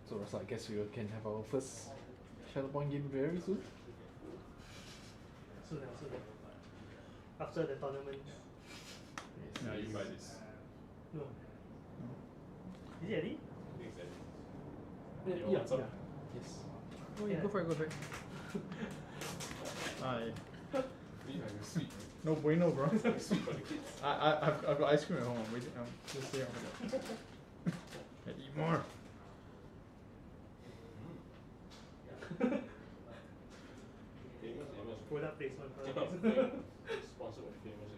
So Rasa, I guess we can have our first Shatterpoint game very soon. Soon. After the tournament. Yeah, you buy this. No. Is it Eddie? Yo, what's up? Yes. Oh, yeah, go for it, go for it. You have your sweet. No bueno, bro. Sweet for the kids. I've got ice cream at home. I'm waiting. Just stay on for that. I eat more. Famous. Product placement. Sponsored by famous.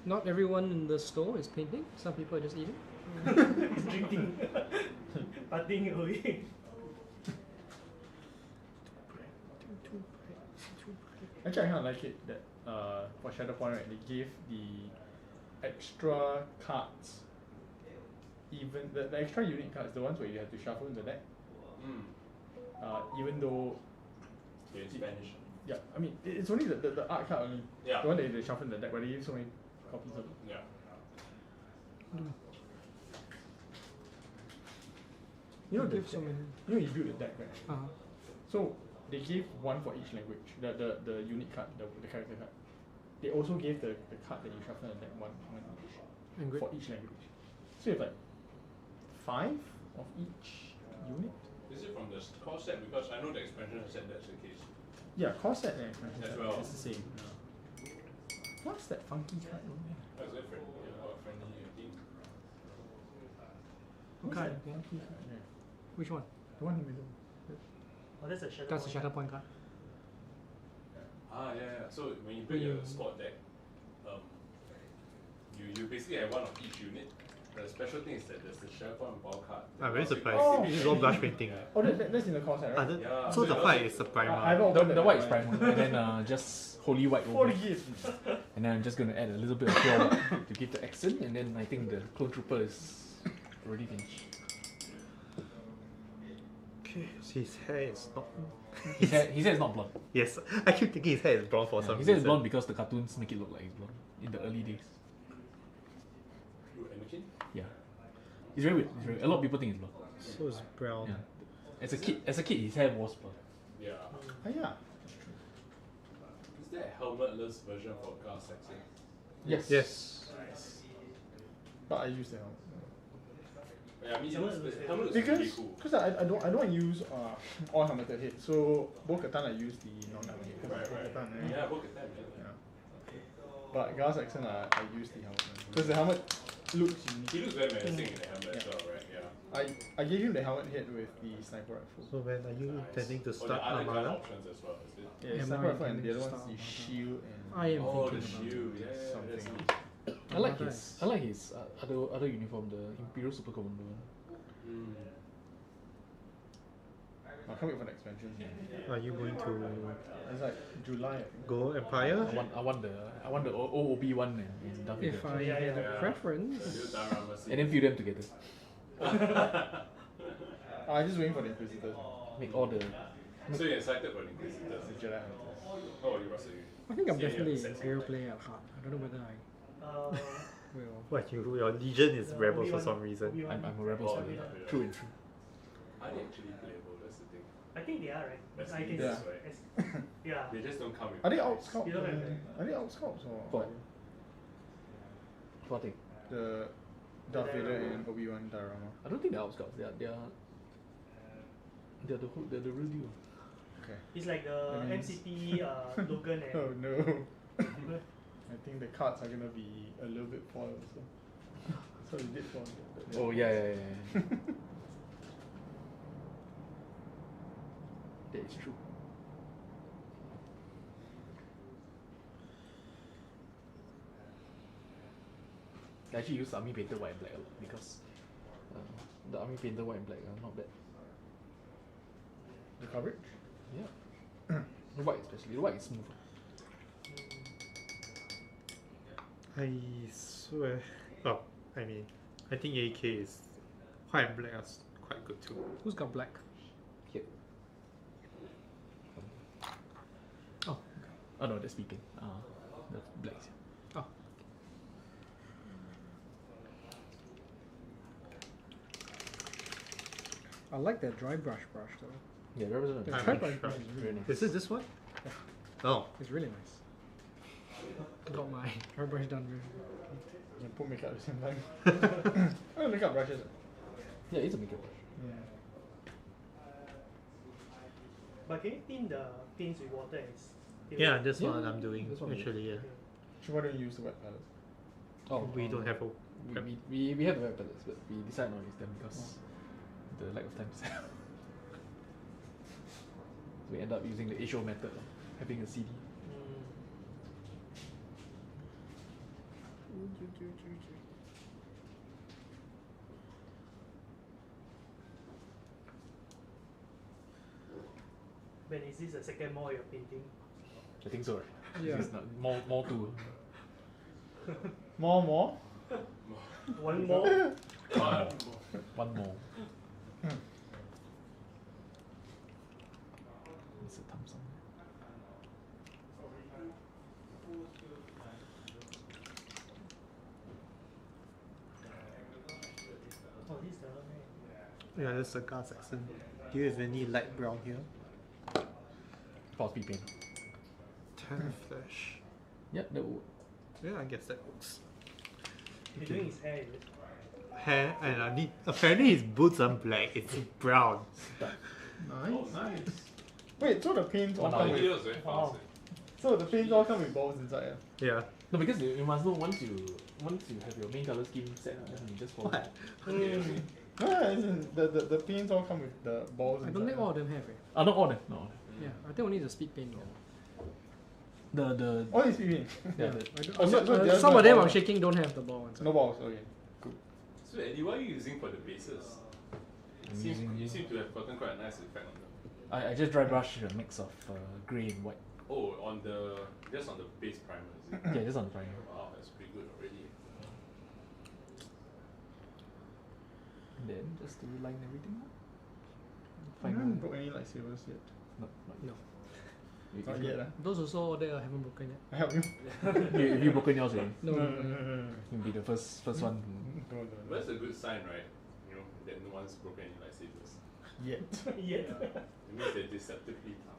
Not everyone in the store is painting. Some people are just eating. He's drinking. Partying away. Actually, I kind of like it that for Shatterpoint, right, they gave the extra cards, even the extra unique cards, the ones where you have to shuffle in the deck, even though, Yeah, it's Spanish. yeah, I mean, it's only the art card only, Yeah. the one that they shuffle in the deck, but they give so many copies of it. Yeah. You know, They the give so deck- many. you know, you build a deck, right? Uh-huh. So they gave one for each language, the unique card, the character card. They also gave the card that you shuffle in the deck one each. And great. For each language. So you have like 5 of each unit? Is it from the core set? Because I know the expansion set that's the case. Yeah, core set and expansion As set, well. it's the same. Yeah. What's that funky card over there? That's it, friend. Friendly, I think. What's Card. that funky card there? Which one? The one in the middle. Oh, that's a shadow. That's a Shatterpoint card. Ah, yeah. So when you play your squad deck, you basically have one of each unit. The special thing is that there's the Shatterpoint ball card. I'm very surprised. Oh. This is all brush painting. Oh, that's in the core set, right? Yeah, So so the yours white is- is the I primer. haven't The, opened the that white is yet. primer, and then just holy white over. 40 gigs. And then I'm just gonna add a little bit of pure white to give the accent, and then I think the clone trooper is already finished. Okay, so his hair is not. His hair is not blonde. Yes, I keep thinking his hair is brown for Yeah, some his hair reason. is blonde because the cartoons make it look like it's blonde in the early days. Anakin? Yeah, it's very weird. It's very, a lot of people think it's blonde. So it's brown. Yeah, as a kid, his hair was blonde. Yeah. Oh, yeah. Is there a helmetless version for Gas Saxon? Yes. Yes. Nice. But I use the helmet. Yeah, I mean, Helmet the looks good. helmet looks really Because cool. I don't use all helmeted head. So Bo-Katan I use the non-helmeted head. Right, right. Bo-Katan, right? Yeah, look at that, man. Yeah. But Gas Accent I use the helmet. Because the helmet looks unique. He looks very menacing in the helmet as well, right? Yeah. I gave him the helmet head with the sniper rifle. So when are you intending to Oh, the start other gun Armada? options as well, is it? Yeah, Yeah, sniper now rifle and the intending other to one's the start shield and I am Oh, the thinking about shield. Yeah, that's something. nice. I like his other uniform, the Imperial Super Commando one. Mm. I can't wait for the expansion. Are you going to It's like July, I think. go Empire? I want the OOB one and Darth Vader. If I Yeah, had yeah. a Yeah. preference. The new diorama scene. And then feud them together. I'm just waiting for the Inquisitors. Make all the So you're excited for the Inquisitors? The Jedi Hunters. How about you, Russell? I think I'm Yeah, definitely yeah, an Imperial player at heart. I don't know whether I will. What your Legion is The rebels for Obi-Wan- some reason. Obi-Wan. I'm a rebel Oh, player, yeah. true and true. Are they actually playable? That's the thing. I think they are, right? That's I the can Yeah. easiest, right? Yeah. They just don't come with Are they dice. out scouts? You don't have Are they out scouts or What? What thing? the Darth Vader and Obi-Wan diorama? I don't think they're outskouts. They're the real deal. Okay. It's like the That means- MCP Logan and. Oh no. I think the cards are gonna be a little bit foiled. So we did foil. Oh yeah. That is true. I actually use army painted white and black a lot because the army painted white and black are not bad. The coverage? Yeah. The white especially. The white is smooth. I swear. Oh, I mean, I think AK is white and black are quite good too. Who's got black? Here. Oh no, that's speaking. The blacks. Oh. I like that dry brush though. Yeah, that was The I'm dry not brush sure. is really very nice. nice. Is it this one? Oh, It's really nice. Got my dry brush done very You can put makeup at the same time. Oh, makeup brushes. Yeah, it's a makeup brush. Yeah. But can you thin the pins with water and yeah, that's Yeah, what I'm doing that's what we actually. Yeah, So why don't you use the wet palette? Oh, we don't have a. we have the web palettes, but we decided not to use them because the lack of time to set up. So we end up using the HO method of having a CD. Ben, is this the second more you're painting? I think so, right? Yeah. It's not more to More? One more? one more. It's a Thompson. Oh, this is the one, right? Yeah, that's a gas accent. Do you have any light brown here? False P paint. Terra Flash. Yeah, that would. Yeah, I guess that works. He's doing his hair, is it? Hair, and I need. Apparently, his boots aren't black. It's brown. Nice. Wait, so the paints all One come hour. with It was very Wow. fast. so the paints all come with balls inside. Yeah. No, because you must know once you have your main color scheme set, then you just follow. What? Mm. No, the paints all come with the balls. I don't think all of them have. Oh, not all them. Not all them. Yeah, I think only the speed paint. The All these paint. yeah. I Oh, don't, so the others some don't of them have I'm shaking don't have the ball ones. No balls. Okay. Cool. So Eddie, what are you using for the bases? I'm You using- seem to have gotten quite a nice effect on them. I just dry brush a mix of grey and white. Oh, just on the base primer, is it? Yeah, just on the primer. Wow, that's pretty good already. And then just to line everything up. I haven't broke any lightsabers yet. No. No. Not yet. Those also there haven't broken yet. I help you. Have you broken yours already? No. You'll be the first one. No. But that's a good sign, right? You know, that no one's broken any lightsabers. Yet. Yeah. It means they're deceptively tough.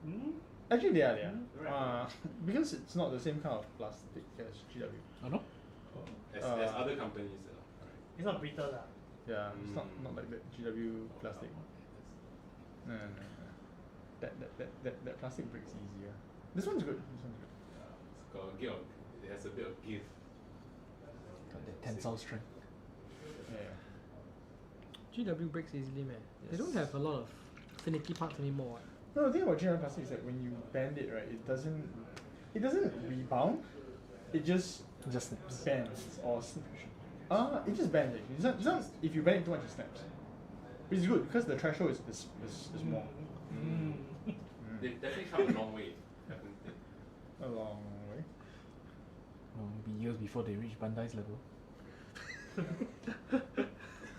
Hmm? Actually, they are. Right. Because it's not the same kind of plastic as GW. Oh no? As Uh, other companies, right? It's not brittle lah. Yeah, it's not Mm. like that GW plastic. No. That plastic breaks easier. This one's good. It's got a bit of, it has a bit of give. Got that tensile strength. Yeah. GW breaks easily, man. They don't have a lot of finicky parts anymore. No, the thing about GW plastic is that when you bend it, right, it doesn't rebound. It just Just snaps. bends or it just bends actually. It's not if you bend it too much it snaps. Which is good because the threshold is small. Mm. They've definitely come a long way, haven't they? A long way. It'll be years before they reach Bandai's level.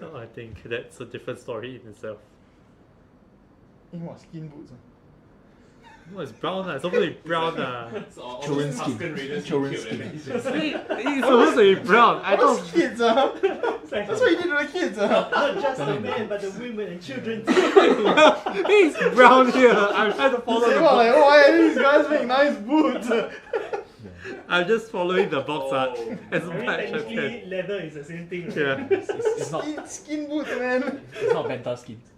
Oh, I think that's a different story in itself. In what skin boots? No, it's brown. It's supposed to be brown. So all Children's those skin. Tusken Raiders Children's you killed, and skin. then he's just like, It's supposed to be brown. I Those thought. kids, That's what you did to the kids, Not just the men, but the women and children. It's brown here. I'm trying to follow Say the what, box. like, why these guys make nice boots? I'm just following the box art Oh. as I mean, much as I technically, can. leather is the same thing. Right? Yeah. It's not Skin boots, man. it's not Benta skins.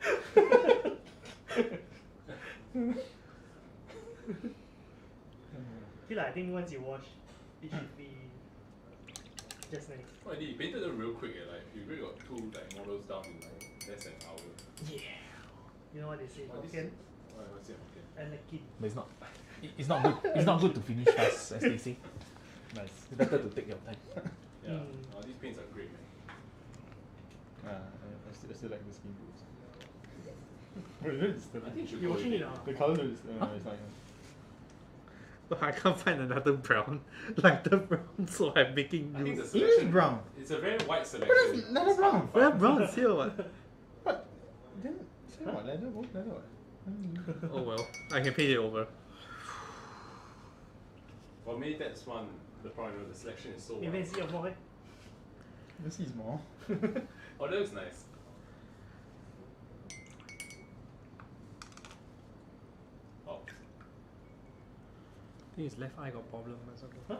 Feel like I think once you wash, it should be just nice. Oh, Eddie, you painted them real quick. Like you really got two like models down in like less than an hour. Yeah. You know what they say? Oh, this Hokkien is- what's it? Okay. and the kid. But it's not good. It's not good to finish fast, as they say. Nice. It's better to take your time. Yeah. Mm. Oh, these paints are great, man. I still like the skin boots. Wait, it's I think you should You go washing with it now? the color is it's like I can't find another brown lighter brown, so I'm making I think the use. selection. brown. It's a very wide selection. But it's leather brown. Well, brown is here. What? What? Then say what? Leather? Both leather what? Oh well, I can paint it over. For me, that's one. The problem with the selection is so Maybe wide. see your boy. This is more. Oh, that looks nice. Oh, I think his left eye got problem. That's okay. Huh?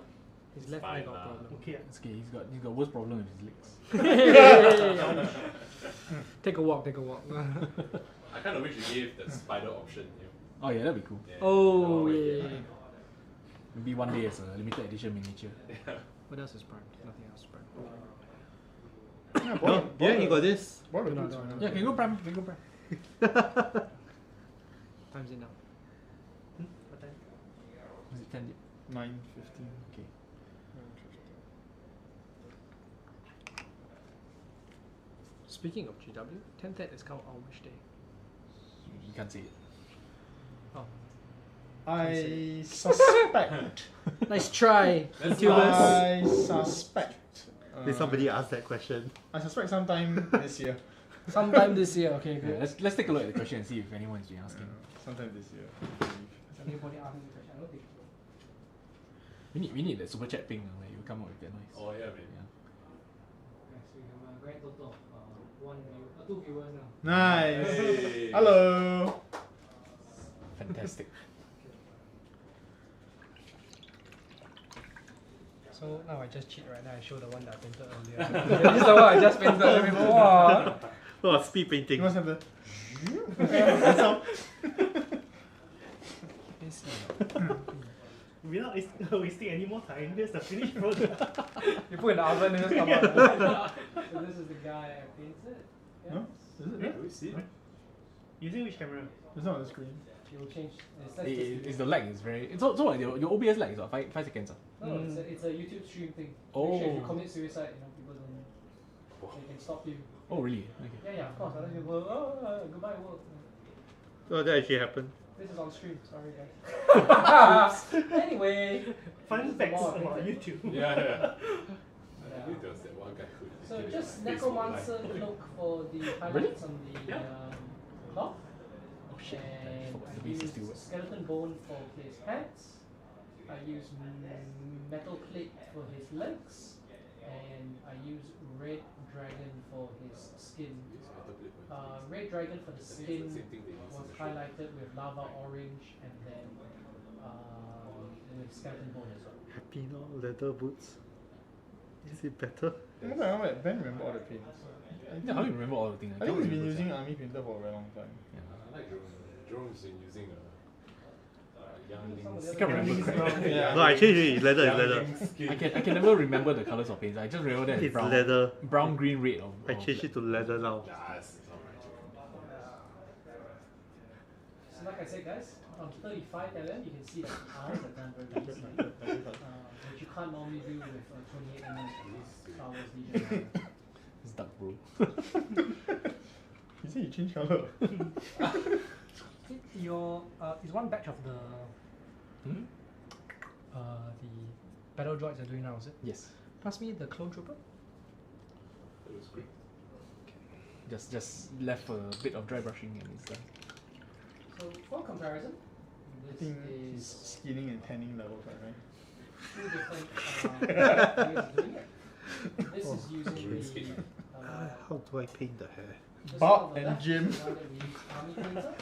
His left fine eye got lah. problem. Okay. It's okay. He's got worse problem with his legs. Take a walk. Take a walk. I kind of wish you gave the spider option. You know? Oh yeah, that'd be cool. Yeah, Oh that one, yeah. Maybe one day as a limited edition miniature. Yeah. What else is prime? Nothing else is prime. No, yeah, you got this. What No, boots? no, no. Yeah, can go prime. Can go prime. Time's it now. What time? Is it 10 yet? 9:15. Okay. Speaking of GW, 10th is come on which day? You can't say it. Oh, I suspect. nice try, That's YouTubers. I suspect. Did somebody ask that question? I suspect sometime this year. Sometime this year. Okay, Yeah, good. let's take a look at the question and see if anyone's been asking. Sometime this year. Anybody ask me question? I don't think. We need that super chat ping where you come up with that noise. Oh yeah, man. Yeah. Yes, we have a grand total of 2 viewers now. Nice. Hey. Hello. Fantastic. So now I just cheat right now. I show the one that I painted earlier. This is the one I just painted. Wow. Oh, speed You painting. must have the. without wasting any more time, here's the finished product. You put in the oven and just come out. So this is the guy I painted. Yeah. No? Is it there? Do we see it? Using which camera? It's not on the screen. It will change. That's just It's the lag is very. So what, your OBS lag is what, 5 seconds. No, it's a YouTube stream thing. Oh. Make sure if you commit suicide, people don't. They can stop you. Oh really? Okay. Yeah, of course. Other people, goodbye world. Oh, that actually happened. This is on stream. Sorry, guys. Anyway. Fun facts about YouTube. Yeah. Yeah. I knew there was that one guy who So did just Facebook necromancer Live. cloak for the highlights on the cloth. Oh shit. I And forgot I the base is use still skeleton bone for his hands. I use metal plate for his legs, and I use red dragon for his skin. Red dragon for the skin was highlighted with lava orange, and then with skeleton bone as well. Happy now, leather boots. Is it better? Ben remember all the paints. Yeah, how do you remember all the things? I think he's been remember using sia. army painter for a very long time. I like Jerome. Jerome's been using Youngling's. I can't remember. Yeah. No, I changed it. It's leather, it's leather. Youngling's skin. I can never remember the colors of paints. I just remember that It's brown, leather. brown, green, red. Or I changed it to leather now. Nah, it's alright. So like I said, guys, on 35 mm, you can see that the eyes are done very nicely, which you can't normally do with 28 mm Star Wars Legion. It's dark, bro. You say you change color. Your is one batch of the Hmm? the battle droids are doing now, is it? Yes. Pass me the clone trooper. It was great. Just left a bit of dry brushing and it's done. So for comparison, I this think he's is skinning and tanning levels, right? two different ways of doing it. This is using the How do I paint the hair? this Bob one on the and left is Jim. the one that we use army painter,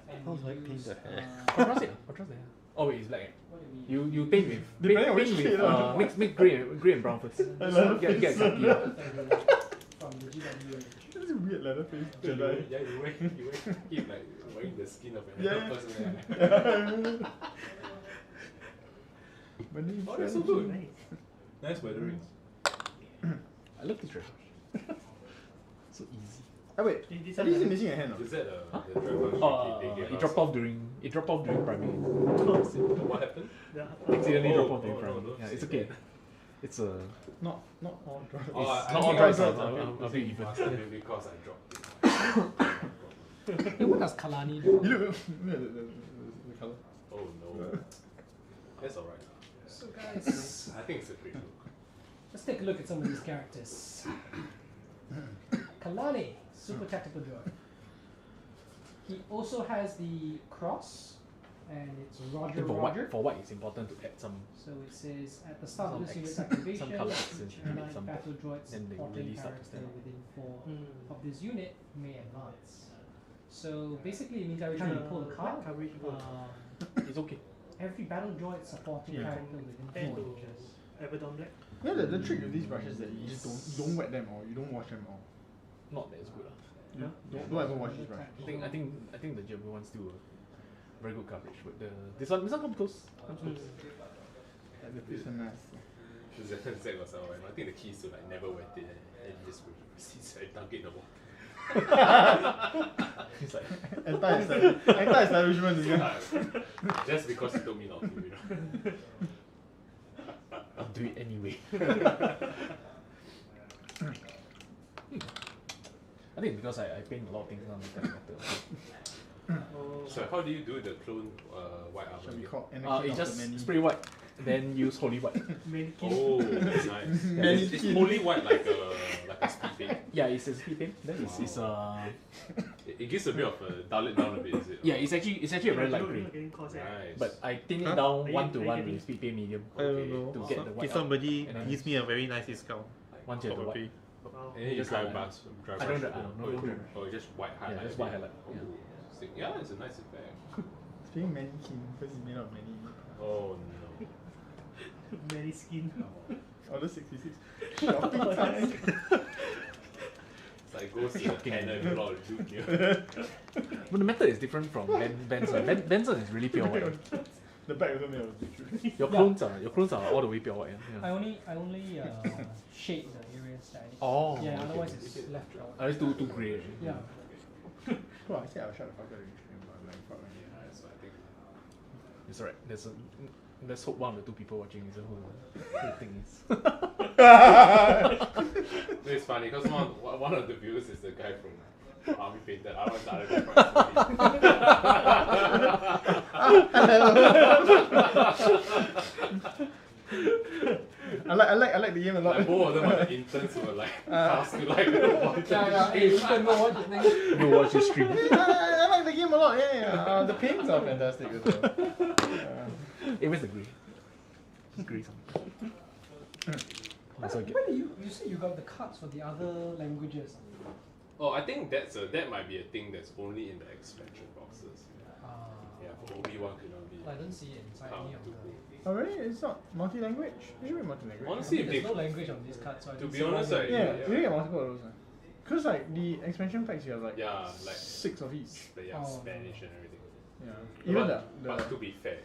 and How do I we paint use, the hair? Contrast it. Contrast it. Oh wait, it's black. what do we You paint with Depending on paint which with shade of- mix grey and brown first. I love Get this. khaki. from the GW. This is weird leather face Yeah, Jedi. you keep like wearing the skin of Yeah. another person. But then Oh, that's so good. Nice. Nice weathering. I love this dry brush. So easy. Oh wait, This at one least he's has- missing a hand. Is that the driver Oh, they gave it us? dropped off during primary. What happened? Accidentally Oh, dropped off during no, primary. don't Yeah, say it's okay. that. It's a Not all dry. Oh, It's I not think all dry I was sides, a I'll be even. must have been because I dropped it. Hey, what does Kalani You do? look at the color. Oh no. That's alright. So guys, I think it's a great look. let's take a look at some of these characters. Kalani, super tactical droid. He also has the cross, and it's I Roger think Roger. for white it's important to add some. So it says at the start of Some this unit's accent- activation, some colour accents, each you need allied some- battle droid then they supporting really start to character stand out. within 4 Mm. of this unit may advance. So basically it means every time you pull a card, coverage work. It's okay. every battle droid supporting Yeah. character within And 4 to inches. Abaddon Black. Yeah, the trick with these brushes is that you just don't wet them or you don't wash them all. Not that good. You don't ever wash these brushes. I think the German ones do a very good coverage, but this one comes close. Comes close. Like the piece are nice. Zack was alright. I think the key is to like never wet it and just receipts and dunk it in the water. It's like Anti-establishment is gonna. Just because you told me not to, you know. I'll do it anyway. I think because I paint a lot of things now, it doesn't matter. Oh, So how do you do the clone white armor? Shall we again? call Anakin It of just the many? spray white, then use holy white. mannequin. Oh, nice. It's fully white like a speed paint. Yeah, it's a speed paint. Then it's It gives a bit of a dull it down a bit, is it? yeah, it's actually a very light You're grey. not getting cause, Nice. But I thin it Huh? down Are you 1 to 1 getting- with speed paint medium. I don't Okay. know. To get the white If out. somebody And then- gives me a very nice discount, Once you have the white. probably. Wow. And then you Just dry like- brush. I don't dry- no, no dry. Oh, just white highlight. just a white bit. highlight, yeah. Oh, sick. Yeah, it's a nice effect. It's being mannequin because it's made out of many. Oh no. Many skin. Order 66. Shopping time. It's like goes to the cannon with a lot of juke here. But the method is different from Benson. Benson is really pure white. The back also 没有 your clones are all the way 标 white. I Yeah. only shade the areas that I need. Oh. Yeah, okay. otherwise it's left out. It's too grey. Yeah. Well, I said I'll shut the fuck up in stream, but like fuck man. Yeah, so I think. It's alright. Let's hope one of the two people watching is who the thing is. It's funny because one of the viewers is the guy from Army Painted. I want the other guy from I like the game a lot. Like both of them are the interns who were like tasked to like watch Hey, you can go watch the thing. You watch his stream. I like the game a lot. Yeah. The paints are fantastic as well. Hey, where's the grey? It's grey something. So I get- When you say you got the cards for the other languages? Oh, I think that might be a thing that's only in the expansion boxes. Yeah, for Obi-Wan Kenobi. I don't see it inside any of the. Oh really? It's not multi-language? It should be multi-language. Honestly, if There's they no language on these cards, so I to don't be see why honest, they- like, Yeah, you get multiple of those. Because like the expansion packs, you have like yeah, like 6 of each. yeah, Oh. Spanish and everything. Yeah. Even but to be fair,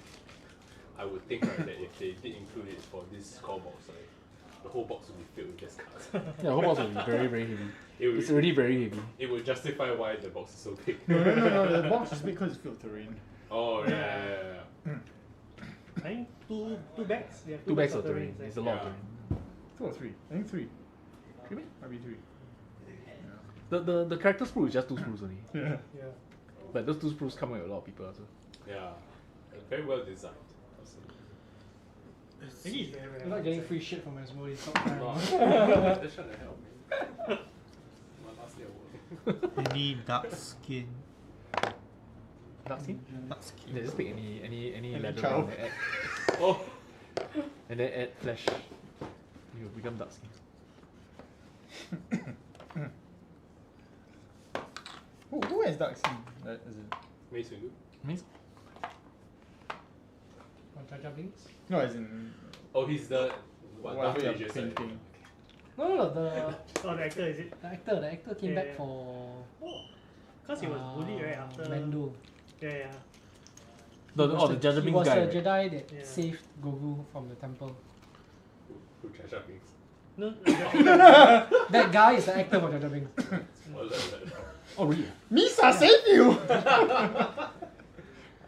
I would think right, that if they did include it for this core box, right, the whole box would be filled with just cards. Yeah, the whole box will be very, very heavy. It would, It's already very heavy. it would justify why the box is so big. no, the box is big because it's filled terrain. Oh yeah. I think two bags. We have Two bags of terrain terrain. inside. It's a lot of Yeah. terrain. 2 or 3? I think 3. 3 might be 3. The character sprue is just 2 sprues only. Yeah. Yeah. But those 2 sprues come with a lot of people also. Yeah. Very well designed. Maybe it's very, very You're not getting free shit from Asmodee. Stop trying. They're trying to help me. My last day of work. Any dark skin? Dark skin? Dark skin. Yeah, just pick any leather child. brown and add, Oh, and then add flesh. You will become dark skin. Who has dark skin? Is it? Mace Windu. Means From Jar Jar Binks? No, as in Oh, he's the whatever Darth you're Ages, painting. No, the Oh, the actor is it? actor came Yeah, back yeah. for Because he was bullied right after. Mando. Yeah. the He was oh the Jar Jar he Binks was guy. the Right? Jedi that Yeah. saved Grogu from the temple. Who Jar Jar Binks. No, That guy is the actor for Jar Jar Binks. Oh really? Misa, save you!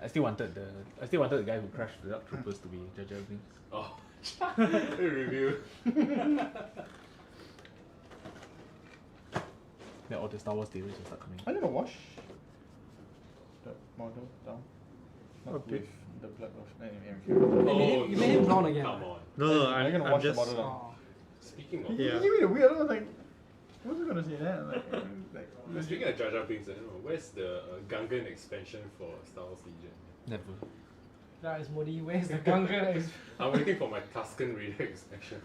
I still wanted the guy who crashed the Dark Troopers to be Jar Jar Binks. Oh, review. Then all the Star Wars theories will start coming. I never wash the model down. Not Okay. with the blood of anyway. You made him blonde again, Come right? on. No, I'm gonna I'm wash the just. model down. Oh. Speaking of, Yeah. You give me the weird. I was like, what's he gonna say that? Like speaking of Jar Jar Binks, I don't know where's the Gungan expansion for Star Wars Legion. Never. That is Modi. Where's the Gungan? I'm waiting for my Tusken Raider expansion.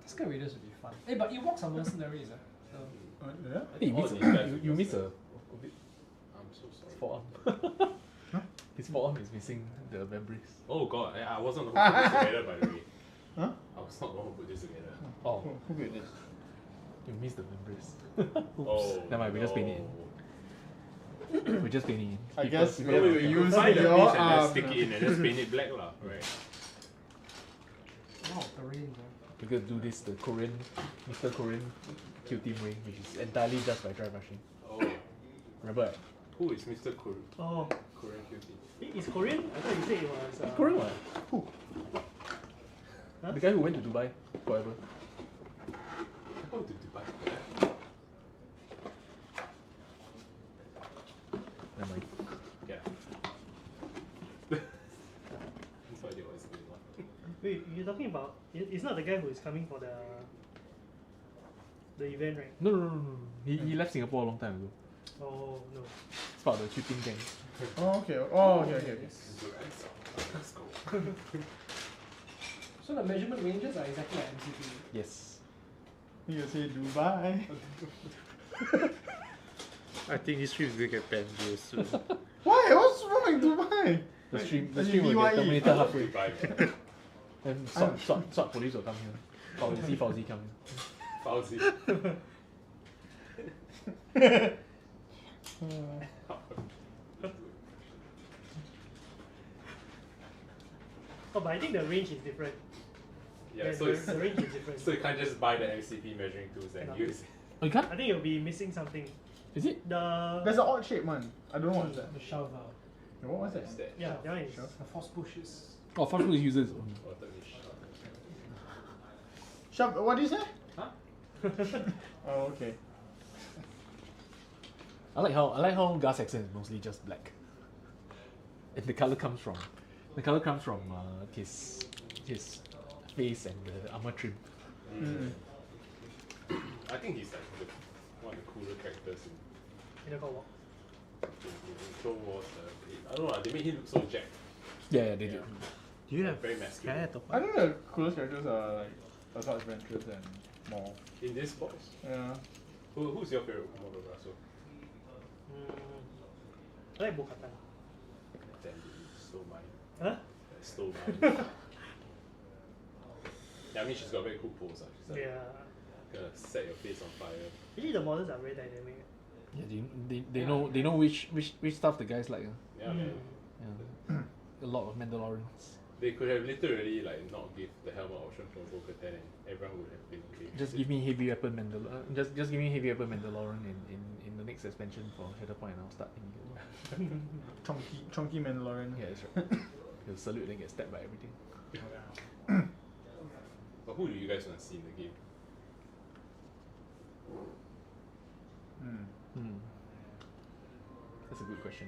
Tusken Raiders would be fun. Hey, but Ewoks are mercenaries, so. yeah. Hey, you All miss these guys you will miss just- a bit I'm so sorry. forearm. His forearm is missing the membranes. Oh god, I wasn't the one who put this together by the way. Huh? I was not the one who put this together. Oh, Who built this? you missed the membranes. Oh, Never mind, we just paint it in. We just paint it in. I People- guess people we have have to- to use Find the your piece and then arm. stick it in and just paint it black lah. Right. Wow, terrain, bro. We're gonna do this the Korean, Mr. Korean Q-Team ring, which is entirely just by dry brushing. Oh, Remember? who is Mr. Korean cutie? It's Korean? I thought you said it was. Korean what? Who? Huh? The guy who went to Dubai forever. Oh, to Dubai. Never mind. Yeah. No idea what is going on. Wait, you're talking about. It's not the guy who is coming for the event, right? No. He left Singapore a long time ago. Oh, no. It's part of the Q-Team gang. Oh, okay. Oh, okay. Let's go. So the measurement ranges are exactly like MCP. Yes. You say Dubai. I think this stream is gonna get banned real soon. Why? What's wrong with Dubai? The stream As in will get BYE. terminated halfway. Dubai. Then SWAT police will come here. Fauzi come here. Fauzi. Oh, but I think the range is different. Yeah, so the range is different. so you can't just buy the MCP measuring tools and Cannot. use it. Oh, you can't? I think you'll be missing something. Is it? The There's an odd shape one. I don't know what's that. The shower. What was What's that? that? yeah, that one is. The force pushes. Oh, Fast Food users. Oh, that is Shove. What do you say? Huh? Oh, okay. I like how Gus accent is mostly just black. And the color comes from his face and the armor trim. I think he's like one of the cooler characters In the co-op. in Clone Wars. I don't know, they made him look so jacked. Yeah, they did. Do you have Very masculine. cat or I think the coolest characters are like Assault Adventures and more. In this box, Yeah. who's your favorite model, Russell? I like Bo-Katan. Damn, you stole mine. Huh? Stole mine. Yeah, I mean, she's got a very cool pose. She's like, Yeah. gonna set your face on fire. Actually, the models are very dynamic. Yeah, they know which stuff the guys like. Yeah, man. Yeah. A lot of Mandalorians. They could have literally like not give the helmet option for Bo-Katan and everyone would have been okay. Just give me heavy weapon just give me heavy weapon Mandalorian in the next expansion for Shatterpoint and I'll start in Chunky Mandalorian. Yeah, that's right. He'll salute and get stabbed by everything. But who do you guys want to see in the game? That's a good question.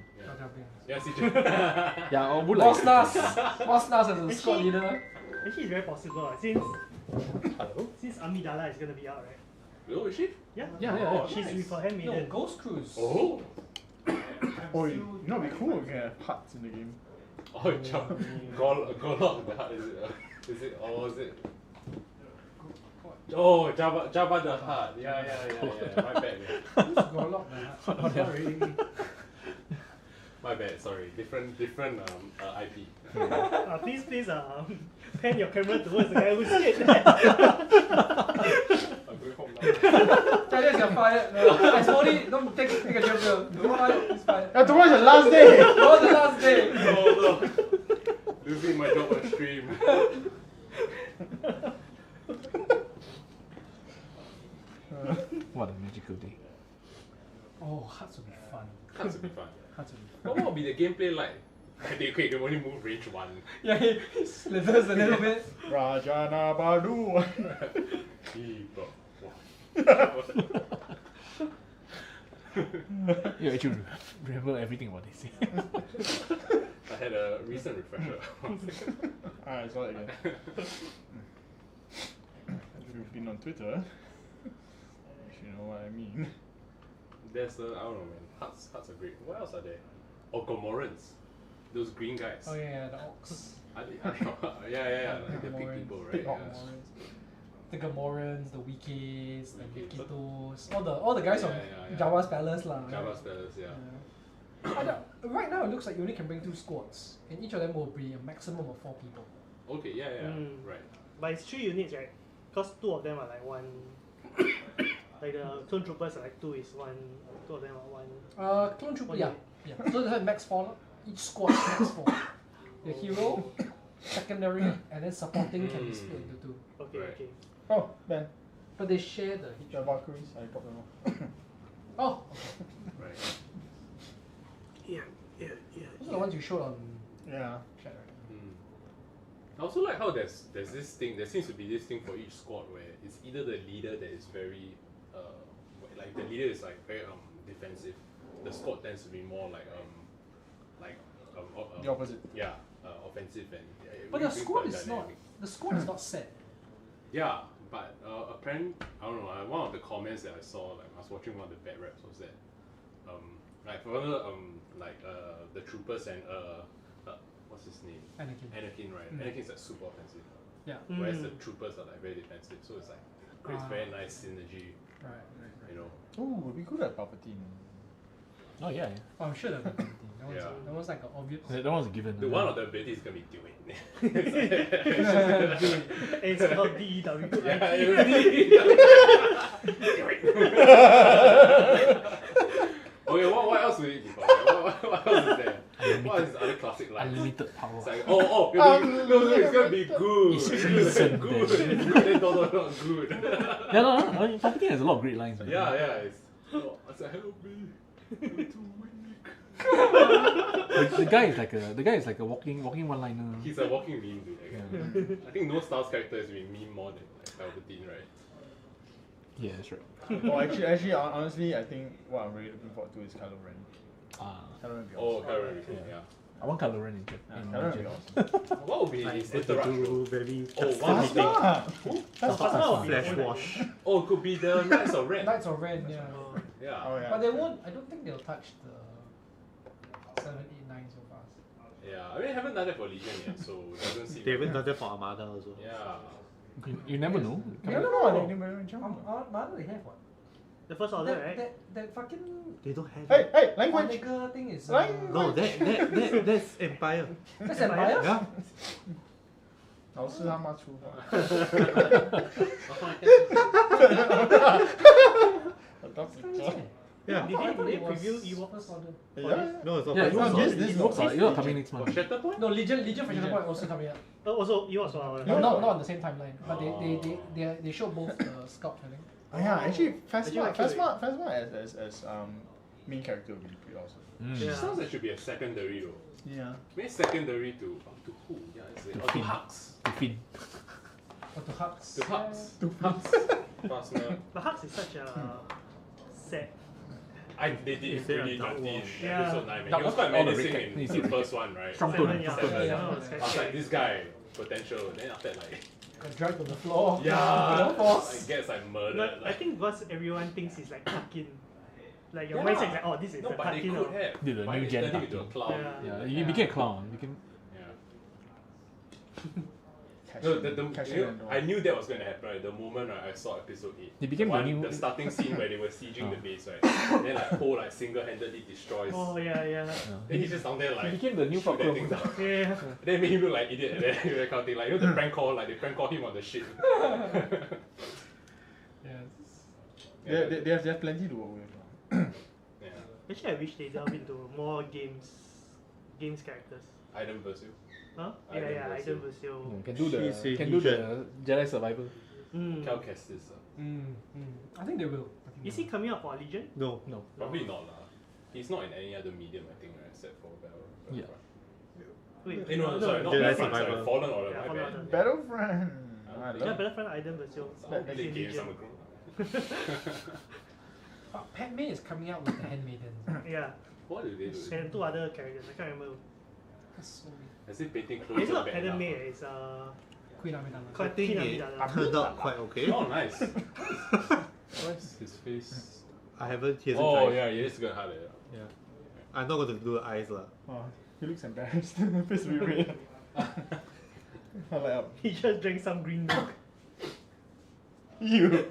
Yeah, CJ. Yeah, I would like Boss Nas as a squad leader. Actually, it's very possible since Amidala is gonna be out, right? Oh, is she? Yeah. Yeah. She's nice. with her handmaiden. No, Ghost Cruise. Oh! Oh, you know, it'd be cool if we can have huts in the game. Oh, Golok the Hutt, is it? Is it? Or is it? Oh, Jabba the Hutt. Yeah. My bad. Who's Gorlock? Sorry. My bad. Sorry. Different IP. Please, pan your camera towards the guy who said that. I'm going home now. Titus, you're fired. No, I told you, don't take a job here. Don't fired, he's fired. Tomorrow's the last day! Tomorrow's the last day. No. Losing my job on stream. What a magical day. Oh, Huts would be fun. Huts would be fun. Huts would be fun. What would be the gameplay like? They can only move range 1. Yeah, he slithers a little bit. Rajana Badu! People. You actually remember everything about this. I had a recent refresher. I saw it again. If you've been on Twitter, you know what I mean. There's I don't know, man. Huts are great. What else are there? Oh, Gomorrans. Those green guys. Oh yeah, the Orcs. I don't know. Yeah. Like the big people, right? Big Yeah. The Gamorreans, the Wikis, the Wikis. Wikitos, all the guys from Yeah. Java's Palace lah. right? Java's Palace, yeah. Right now it looks like you only can bring 2 squads, and each of them will be a maximum of 4 people. Okay, yeah. Right. But it's 3 units, right? Because 2 of them are like 1. Like the clone troopers are like 2 is 1. 2 of them are 1. Clone Trooper, One yeah. So they have max 4. Each squad is max 4. The hero, secondary, and then supporting can be split into 2. Okay, Right. okay. Oh, man. But they share the The Valkyries, I dropped them off. Oh, Right. Yeah. those are the ones you showed on Yeah. chat, right? I also like how there's this thing. There seems to be this thing for each squad where it's either the leader that is very, like the leader is like very defensive. The squad tends to be more like The opposite. Yeah, offensive and. But really the brings squad the is not. dynamic. The squad is not set. Yeah, but apparently, I don't know. One of the comments that I saw, like I was watching one of the bad reps, was that, like for example, the troopers and what's his name? Anakin, right? Anakin's like super offensive, Yeah. whereas the troopers are like very defensive. So it's like creates very nice synergy, Right. you know. Ooh, would be good at Palpatine. Oh yeah. Oh, I'm sure that would be Yeah. that was like an obvious. That one's a given. The one of the abilities is gonna be doing. It's called DEW. Yeah, Okay, what else would it be for? What else is there? What what's his other classic line? Unlimited power. It's like, oh, it's gonna be good. It's It's decent, good. then. It's good. No, not good. Yeah, no, I mean, Palpatine has a lot of great lines. Man. Yeah. It's like, help me. I'm too weak. The guy is like a walking one-liner. He's a walking meme, dude. I think no Star Wars character has been meme more than like Palpatine, right? Yeah, that's right. Oh, actually, honestly, I think what I'm really looking forward to is Kylo Ren. Ah, Kylo Ren would be Oh, awesome. Kylo Ren, yeah. I want Kylo Ren in Kylo Ren would be Legend. awesome. What would be his interaction? do very Oh, one of the Phasma would be flash cool, wash. Oh, it could be the Knights of Ren. Knights of Ren, yeah. Yeah. Oh yeah. But they won't. I don't think they'll touch the 7, 8, 9 so fast. Yeah, I mean, I haven't done that for Legion yet, so it doesn't seem. They haven't done that for Armada also. Yeah. You never know. You don't know what they never jump. Mother they have one. The first order, right? That fucking They don't have Hey, it. hey, language. Omega thing is. Language. No, that's Empire. That's Empire? Yeah. 老师他妈出发。Yeah. Did they preview Ewok? First order. Yeah. No, it's not. Yeah, It's it's not. this You're coming next For month. Shatterpoint? No, Legion for Shatterpoint also coming out. Also, Ewoks were No, not on the same timeline, but they show both the scout, I think. Yeah, actually, Actually, I Phasma as main character would be pretty awesome. She Yeah. sounds like should be a secondary role. Yeah. Maybe secondary to who? Yeah, it's To to Finn. Hux. To Finn. Or to Hux. To Hux. Phasma. But Hux is such a sad. They did Is it there a pretty dark dirty in wash? Yeah. episode 9, man. Dark He was wash? quite Oh, the menacing red in cat. the first one, right? Strong Seven, tone. yeah. Seven, Yeah. I was like, this guy, potential. Then after that, like, Got dragged on the floor. yeah, Force. I guess like murdered. But I Like, think because everyone thinks he's like Tarkin. Like your Yeah. mindset is like, oh, this is no, the but they Tarkin. could Or, have. Did the But new they gen turned him into a Tarkin. clown. Yeah. Yeah, he became a clown. He became. Yeah. No, I knew that was going to happen. Right? The moment I saw episode 8, He became the new- the starting scene where they were sieging the base, right? Then like Poe like single-handedly destroys. oh yeah, yeah. Then he's just down there like He became the new shoot that Fulcrum. thing down. Yeah. Then it made him look like idiot and then that kind of thing. Like you know the prank call, like they prank call him on the ship. Yeah. They have plenty to work with. Yeah. Actually, I wish they delve into more games characters. Item Versil. Huh? Item Yeah, Versil. Item Versil. Can do She's a the Jedi Survivor. Cal Kestis. I think they will. Is he coming out for Legion? No. No. Probably not lah. He's not in any other medium, I think, right? Except for Battlefront. Yeah. Wait, Sorry, not Jedi Battlefront, Survivor. sorry, Fallen Order, Yeah, my Fallen bad. Order. Battlefront. I Yeah, love Battlefront Item Versil. I'll That's play in games, Legion. I'm a grown. But Padme is coming out with the Handmaiden. Yeah, What do they do? and two other characters. I can't remember. That's so weird. Has it painting clothes? It's not bad Padme, enough? it's Queen Amidala. I think Queen it Amidala. turned out quite okay. Oh, nice. What's his face? I haven't. He hasn't Oh, tried. yeah, it is good hard. Yeah. I'm not going to do the eyes lah. Oh, he looks embarrassed. Face really red. I like He just drank some green milk. you.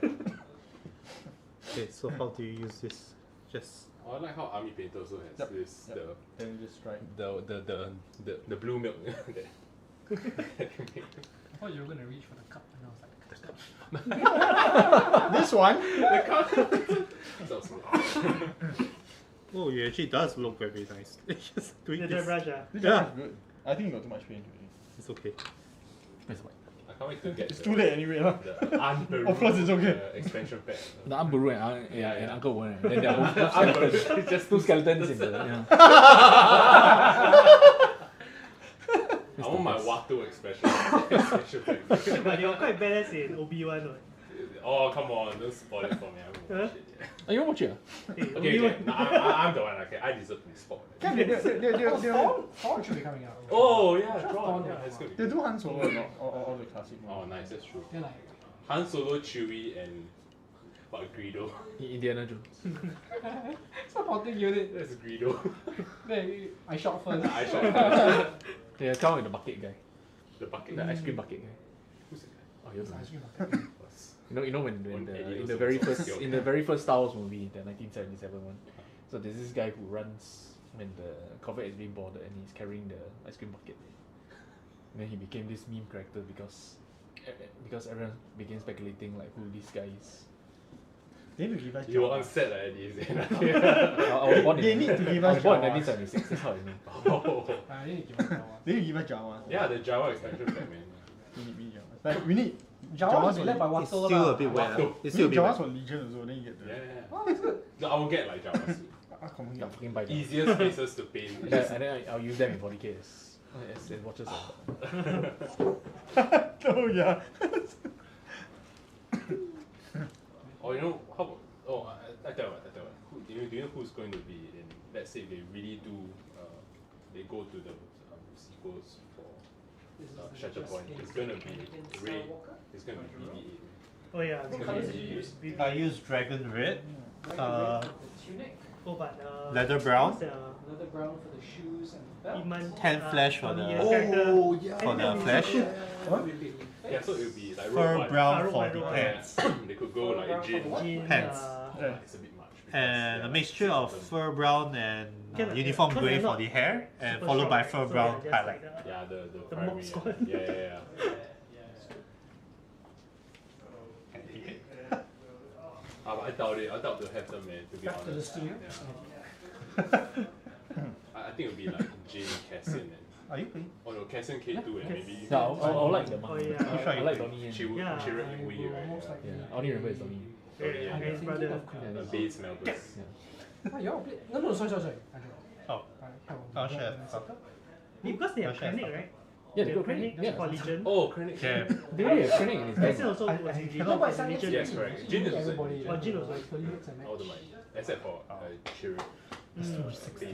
Okay, so how do you use this? Just Oh, I like how Army Painter also has Yep, this yep. Then just try. the blue milk that I thought you were gonna reach for the cup, and I was like, This one. sounds good. oh, it actually does look very nice. It's just doing The this. brush, ah. This Yeah. one is good. I think you got too much paint today. It's okay. That's why. I can't wait to get It's too late anyway lah. the Unbaru Of course it's okay. expansion pack. The Aunt Beru and Uncle Wen. Then they're both Unbaru. skeletons. Just two skeletons in the. Yeah. I want my Watu expansion pack. But they were quite badass in Obi-Wan. Right? Oh, come on, don't spoil it for me. I haven't watched it yet. Oh, you want to watch it? Hey, Okay, Obi-Wan. okay. I'm the one. Okay, I deserve to be spoiled. Can Thorn should be coming out. Oh yeah, Sure, Tron. Tron, Yeah, yeah. it's good. they do Han Solo and all the classic Oh, ones. nice. That's true. They're like, Han Solo, Chewie, and what Greedo. Indiana Jones. supporting unit. That's Greedo. Then I shot first. I shot first. They come with the bucket guy. The bucket. The ice cream bucket guy. Who's the guy? Oh, he was Ice nice. cream bucket. You know when When Eddie in was the so- very so first skilled. in the very first Star Wars movie, the 1977 one. So there's this guy who runs when the Corvette is being boarded and he's carrying the ice cream bucket. And then he became this meme character because everyone began speculating like who this guy is. They need to give us You were Java. on set like this. I was born They in, need to give I us was born in Java. 1976. That's how I know. Oh. I need to give it They need to give us Java. Yeah, the Java expansion pack, man. We need Java. Like we need Java Java's is for led by It's Watto still lah. a bit wet. Watto. It's we still a need bit Java's wet. for Legion also. Then you get the. Yeah. Oh, that's good. No, I will get like Java suit. Come Yeah, fucking buy that. Easier spaces to paint. And then I'll use them in 40k as watches. Oh yeah. Or you know, how about, I tell you what. Do you know who's going to be in, let's say they really do, they go to the sequels for Shatterpoint. It's going to be Ray, it's going to be BB8. Oh yeah. What colours did you use? I use Dragon Red, The tunic, Oh, but Leather Brown, what's the leather brown for the shoes and the belt. Iman, 10 flash for the- character. yeah. for the flash, Yeah, so it would be like Fur road Brown Road for one, the Road one. pants, They could go like gin. Jean, Pants. It's a bit much. because, and yeah, a mixture of fur brown and Can I- uniform because grey they're for not the hair, and super followed by strong, fur so brown they're just highlight. like Yeah, the the primary. mob squad. Yeah. But I doubt it. I doubt they'll have them, man. To be Back to the honest. studio. Yeah. I think it'll be like Jin, Cassian, and Are you playing? oh no, Cassian K2 and maybe Yeah, I like the Oh, man. yeah. I like Donnie and Chirrut Yeah. and Wei, right? Almost Yeah. like yeah, I only remember it's Donnie. Yeah, and his brother. Yeah, Bates Melvus. yeah. Oh, you all played? No, sorry. I don't. Oh, I'll share. Because they have I'll share Krennic, stuff. right? Yeah, They they have got Krennic. Krennic Yeah. for Legion. Oh, Krennic. Yeah. They already have Krennic in his Cassian game. also I was in Legion. cannot- No, but it's like Legion. Yes, correct. Jin is also everybody. in Oh, Jin was like like 30 minutes a match. All the money. Except for Chirrut. Bates and the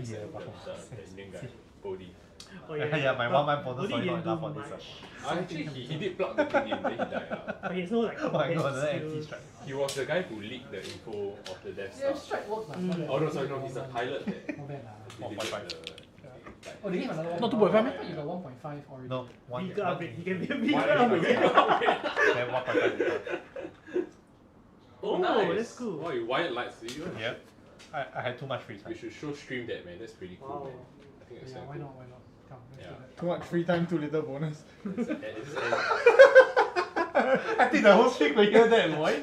Indian guy, Bodhi. Oh Yeah, my But 1 month bonus Bodhi only didn't not do enough for this. much. Actually, he did plug the thing in, then he died. But he has no like Oh my god, combat the anti skills. strike. He was the guy who leaked the info of the Death Yeah, Star. strike work lah. Oh no, sorry, no, he's a pilot that Not bad lah. delivered 1.5. the. Oh, they gave another one. Not 2.5 I thought you got 1.5 already. No, 1 Bigger upgrade. He can be a Why bigger did I upgrade. get upgrade? then 1.5 liter. Oh, Oh, nice. that's cool. Oh, you wired lights, do you? Yep. I had too much free We time. should show stream that, man. That's pretty cool, Wow. man. I think that's Yeah, so why cool. not? Come, let's Yeah. do that. Too much free time, too little bonus. I think the whole stream will hear that, boy.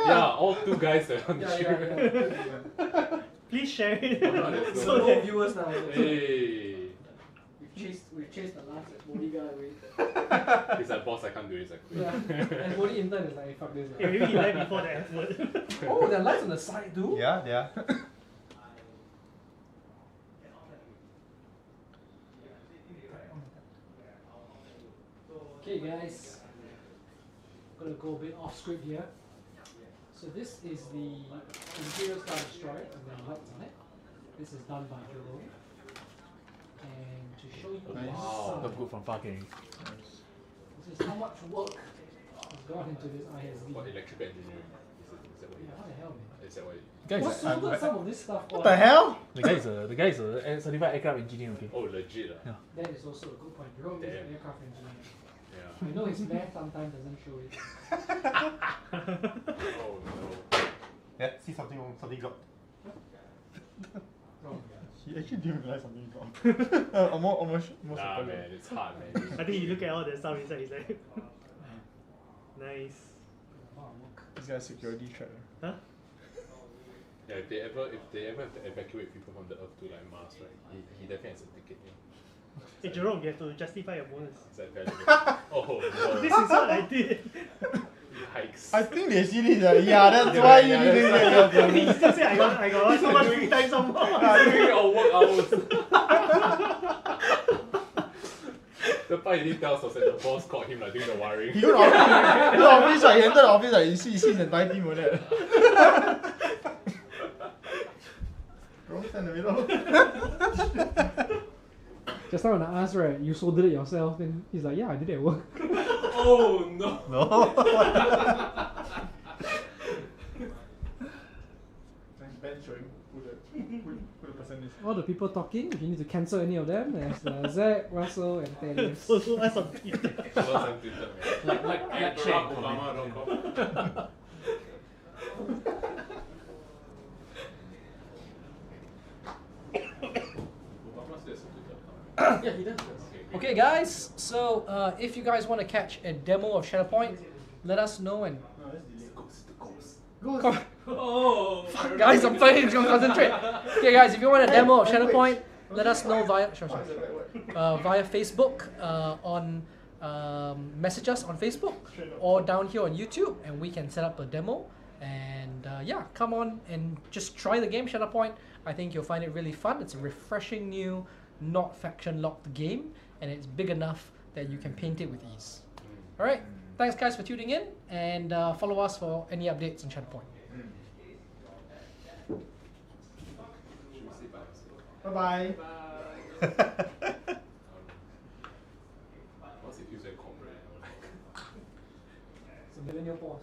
Yeah, all two guys are on the stream. Please share it. Oh, no, there's So no- that- viewers now. Hey, We've chased the last Bodhi guy away. he's like, boss, I can't do this. I quit. Yeah. And Bodhi intern is like, fuck this. Okay, maybe he left before the effort. Oh, there are lights on the side too? Yeah, yeah. Okay guys, I'm gonna go a bit off script here. So this is the Imperial Star Destroyer and the lights on it. This is done by Jerome. And to show you Nice. Wow. Not good from far can. this is how much work has gone into this ISD. What, electrical engineering? Is that what Yeah, how the hell, man? Is that what Guys, What's suited some of this stuff? What the hell? the guy is a certified aircraft engineer. Okay. Oh, legit. That is also a good point. Jerome is an Damn. aircraft engineer. Yeah. I know his math sometimes doesn't show it. Oh no. Yeah, see something wrong, something got. Wrong. He actually didn't realize something wrong. Almost Nah, surprised. man, it's hard, man. I think you look at all the stuff inside, he's like, nice. Wow, work. This guy's security threat. Huh? Yeah, if they ever have to evacuate people from the Earth to like Mars, right? He definitely has a ticket. Yeah. Hey Jerome, you have to justify your bonus. Is that valuable? Oh This no. is what I did. Hikes. I think they see this. Yeah, that's why you Yeah, need to that's get your He bonus. still say I got so much free time some more. Doing our work hours. The part he didn't tell us was that the boss caught him like doing the wiring. He go to office, right? He entered the office, right? You see the entire team over there. Wrong stand in the middle. Just now when I asked, right, you soldered it yourself, then he's like, yeah, I did it at work. Oh no. No. Ben showing who the person is. All the people talking, if you need to cancel any of them, there's Zach, Russell, and Thaddeus. Follow us on Twitter. Follow us on Twitter, man. Like BarackObama.com. Obama still has a Twitter account. Yeah, he does. Okay, guys, so if you guys want to catch a demo of Shatterpoint, let us know and Ghost. com- Oh! Guys, I'm trying to concentrate. Okay, guys, if you want a demo of Shatterpoint, let us know via via Facebook on message us on Facebook or down here on YouTube, and we can set up a demo. And yeah, come on and just try the game Shatterpoint. I think you'll find it really fun. It's a refreshing new, not faction locked game, and it's big enough that you can paint it with ease. All right, thanks guys for tuning in, and follow us for any updates on Shatterpoint. Bye bye. What's it use a corporate? It's a millionaire boss.